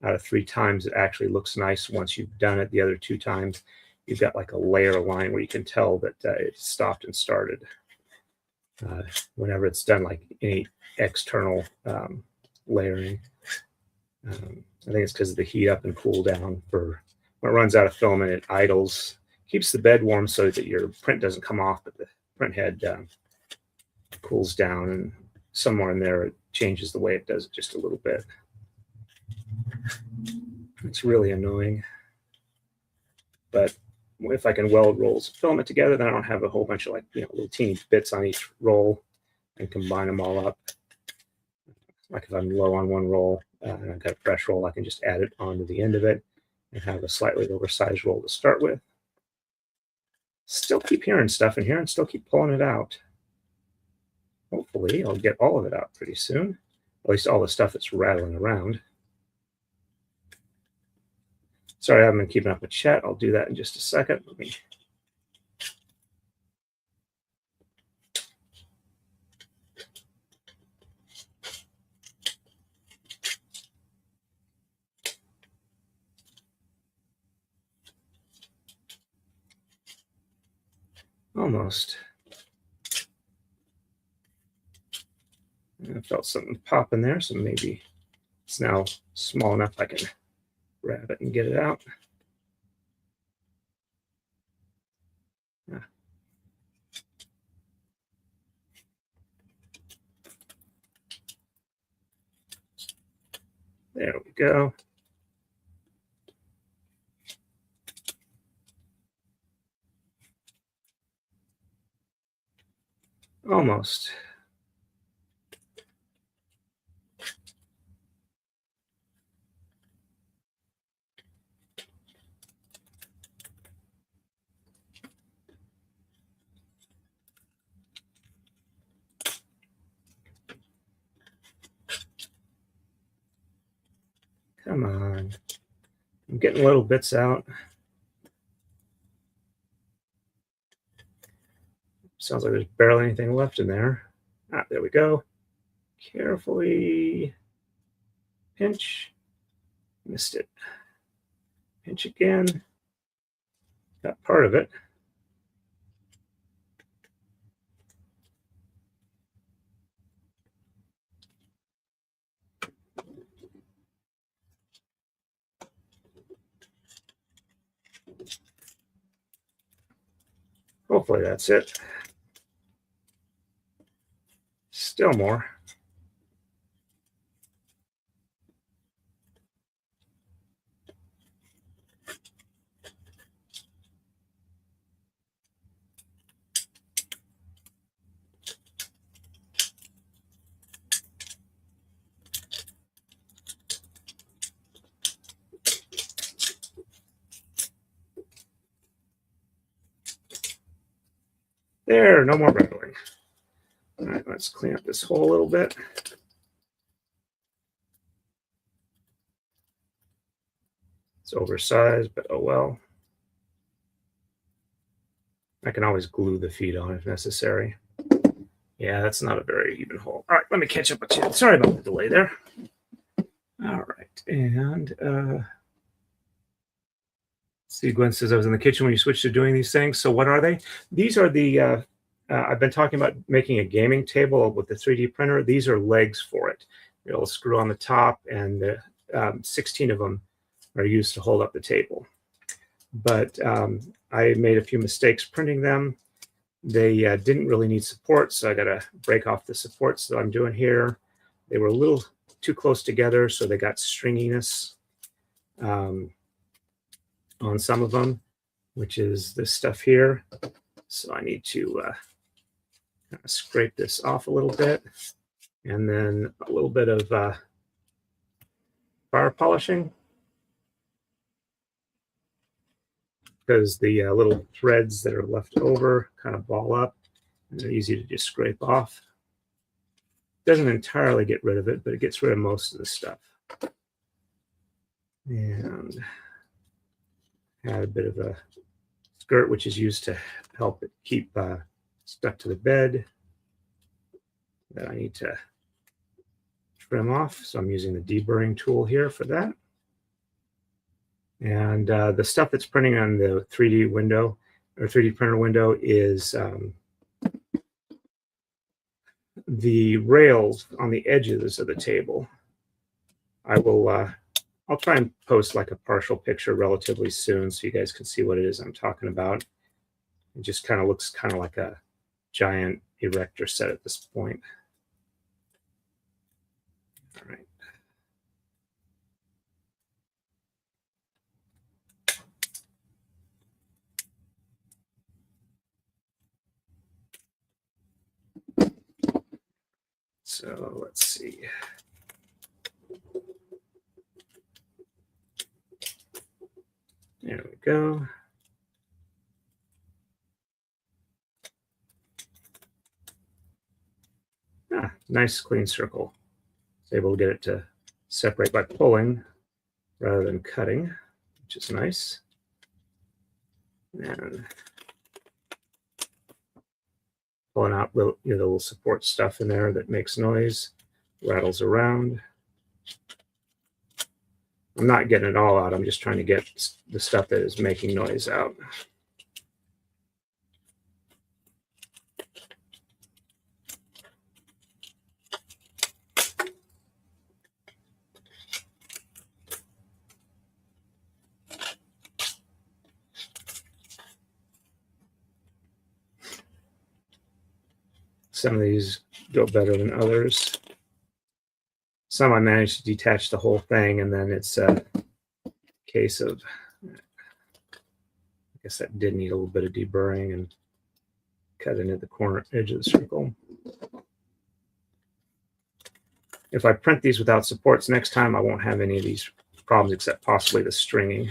out of 3 times it actually looks nice once you've done it. The other 2 times you've got like a layer line where you can tell that it stopped and started. Whenever it's done like any external layering. I think it's because of the heat up and cool down. For when it runs out of filament, it idles, keeps the bed warm so that your print doesn't come off, but the print head cools down, and somewhere in there it changes the way it does it just a little bit. It's really annoying. But if I can weld rolls of filament together, then I don't have a whole bunch of little teeny bits on each roll and combine them all up. Like if I'm low on one roll and I've got a fresh roll, I can just add it onto the end of it and have a slightly oversized roll to start with. Still keep hearing stuff in here and still keep pulling it out. Hopefully I'll get all of it out pretty soon, at least all the stuff that's rattling around. Sorry, I haven't been keeping up with chat. I'll do that in just a second. Let me almost. I felt something pop in there, so maybe it's now small enough I can grab it and get it out. There we go. Almost. Come on. I'm getting little bits out. Sounds like there's barely anything left in there. Ah, there we go. Carefully pinch. Missed it. Pinch again. Got part of it. Hopefully that's it. Still more. There, no more rattling. All right, let's clean up this hole a little bit. It's oversized, but oh well. I can always glue the feet on if necessary. Yeah, that's not a very even hole. All right, let me catch up with you. Sorry about the delay there. All right, and see, Gwen says I was in the kitchen when you switched to doing these things. So what are they? These are the, I've been talking about making a gaming table with the 3D printer. These are legs for it. It'll screw on the top, and 16 of them are used to hold up the table. But I made a few mistakes printing them. They didn't really need support, so I got to break off the supports that I'm doing here. They were a little too close together, so they got stringiness on some of them, which is this stuff here. So I need to kind of scrape this off a little bit, and then a little bit of fire polishing, because the little threads that are left over kind of ball up, and they're easy to just scrape off. Doesn't entirely get rid of it, but it gets rid of most of the stuff. And add a bit of a skirt, which is used to help it keep stuck to the bed, that I need to trim off. So I'm using the deburring tool here for that. And the stuff that's printing on the 3D window or 3D printer window is the rails on the edges of the table. I'll try and post like a partial picture relatively soon so you guys can see what it is I'm talking about. It just kind of looks kind of like a giant erector set at this point. All right. So let's see. There we go. Ah, nice clean circle. It's able to get it to separate by pulling rather than cutting, which is nice. And pulling out the little support stuff in there that makes noise, rattles around. I'm not getting it all out. I'm just trying to get the stuff that is making noise out. Some of these go better than others. Some I managed to detach the whole thing, and then it's a case of, I guess that did need a little bit of deburring and cut into the corner edge of the circle. If I print these without supports next time, I won't have any of these problems except possibly the stringing.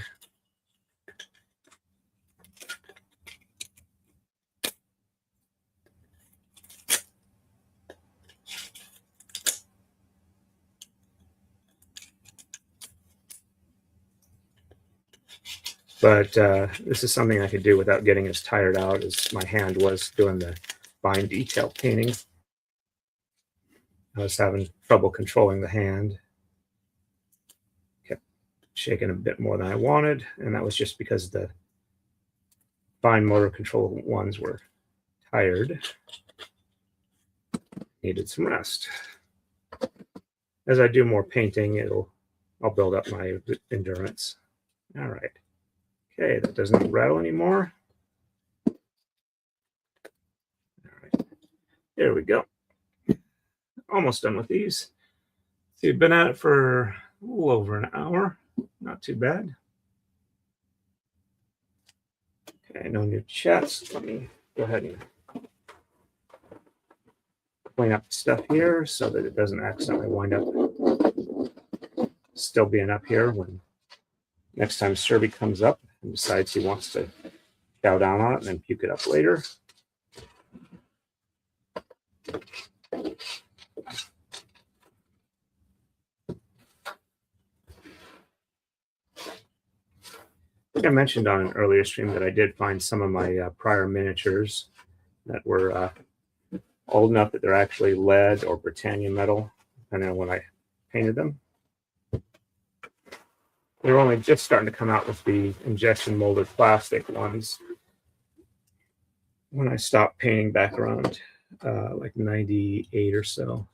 But this is something I could do without getting as tired out as my hand was doing the fine detail painting. I was having trouble controlling the hand. Kept shaking a bit more than I wanted, and that was just because the fine motor control ones were tired. Needed some rest. As I do more painting, I'll build up my endurance. All right. Okay, that doesn't rattle anymore. All right, there we go. Almost done with these. So you've been at it for a little over an hour. Not too bad. Okay, no new chats. Let me go ahead and clean up the stuff here so that it doesn't accidentally wind up still being up here when next time Serby comes up and decides he wants to chow down on it and then puke it up later. I think I mentioned on an earlier stream that I did find some of my prior miniatures that were old enough that they're actually lead or Britannia metal, depending on when I painted them. They were only just starting to come out with the injection molded plastic ones when I stopped painting back around like 98 or so.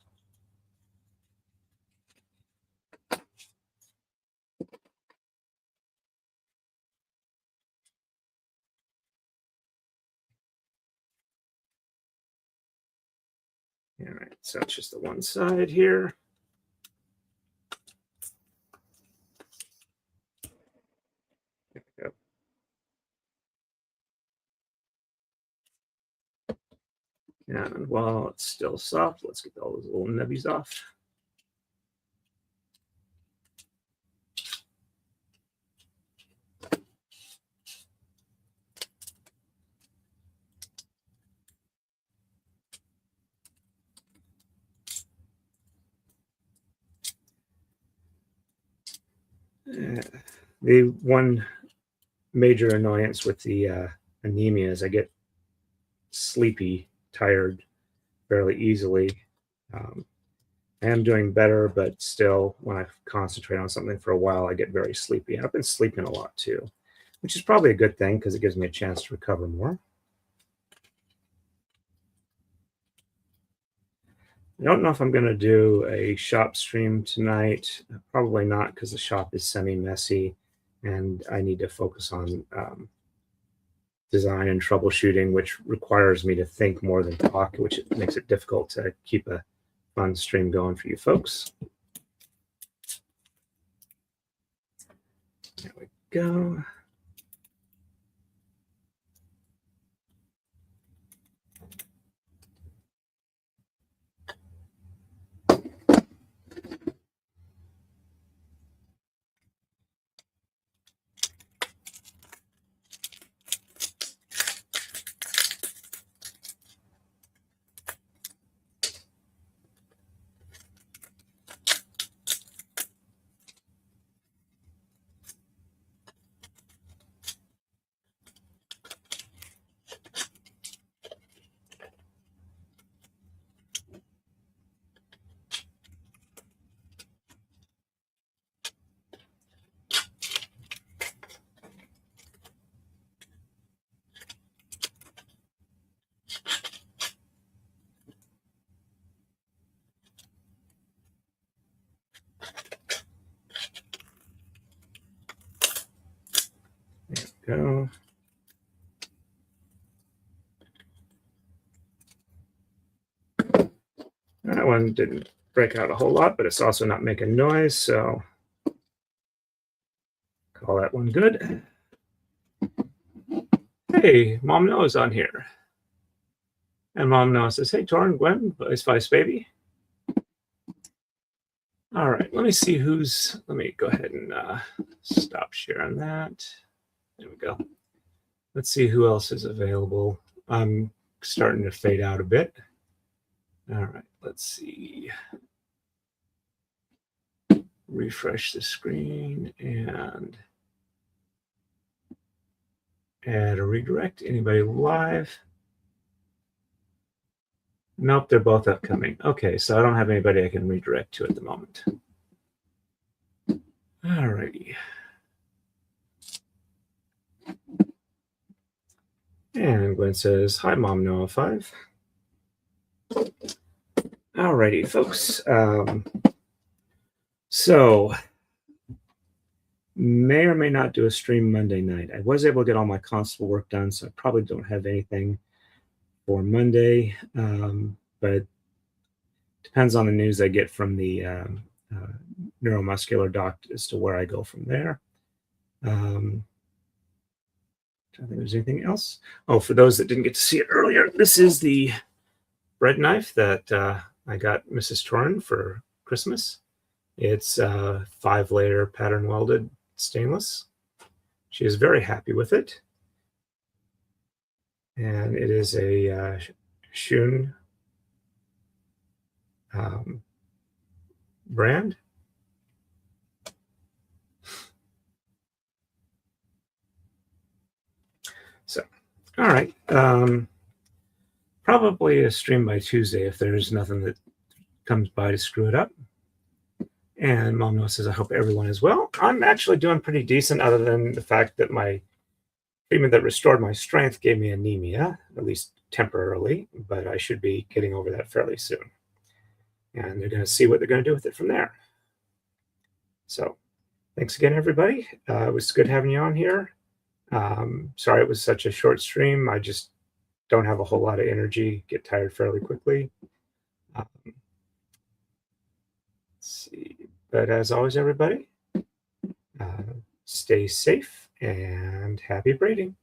All right, so it's just the one side here. There we go. And while it's still soft, let's get all those little nubbies off. The one major annoyance with the anemia is I get sleepy, tired fairly easily. I am doing better, but still, when I concentrate on something for a while, I get very sleepy. I've been sleeping a lot too, which is probably a good thing because it gives me a chance to recover more. I don't know if I'm going to do a shop stream tonight. Probably not, because the shop is semi-messy and I need to focus on design and troubleshooting, which requires me to think more than talk, which makes it difficult to keep a fun stream going for you folks. There we go. There we go. That one didn't break out a whole lot, but it's also not making noise, so call that one good. Hey, Mom Noah's on here. And Mom Noah says, hey, Torrin, Gwen, Vice Baby. All right, let me see let me go ahead and stop sharing that. There we go. Let's see who else is available. I'm starting to fade out a bit. All right, let's see. Refresh the screen and add a redirect. Anybody live? Nope, they're both upcoming. Okay, so I don't have anybody I can redirect to at the moment. All righty. And Gwen says, hi, Mom Noah 5. All righty, folks. So may or may not do a stream Monday night. I was able to get all my console work done, so I probably don't have anything for Monday, but depends on the news I get from the neuromuscular doc as to where I go from there. I don't think there's anything else. Oh, for those that didn't get to see it earlier, this is the bread knife that I got Mrs. Torrin for Christmas. It's 5-layer pattern welded stainless. She is very happy with it. And it is a Shun brand. So, all right. Probably a stream by Tuesday if there's nothing that comes by to screw it up. And Mom Noah says, I hope everyone is well. I'm actually doing pretty decent, other than the fact that my treatment that restored my strength gave me anemia, at least temporarily, but I should be getting over that fairly soon. And they're going to see what they're going to do with it from there. So thanks again, everybody. It was good having you on here. Sorry it was such a short stream. I just don't have a whole lot of energy, get tired fairly quickly. Let's see. But as always, everybody, stay safe and happy braiding.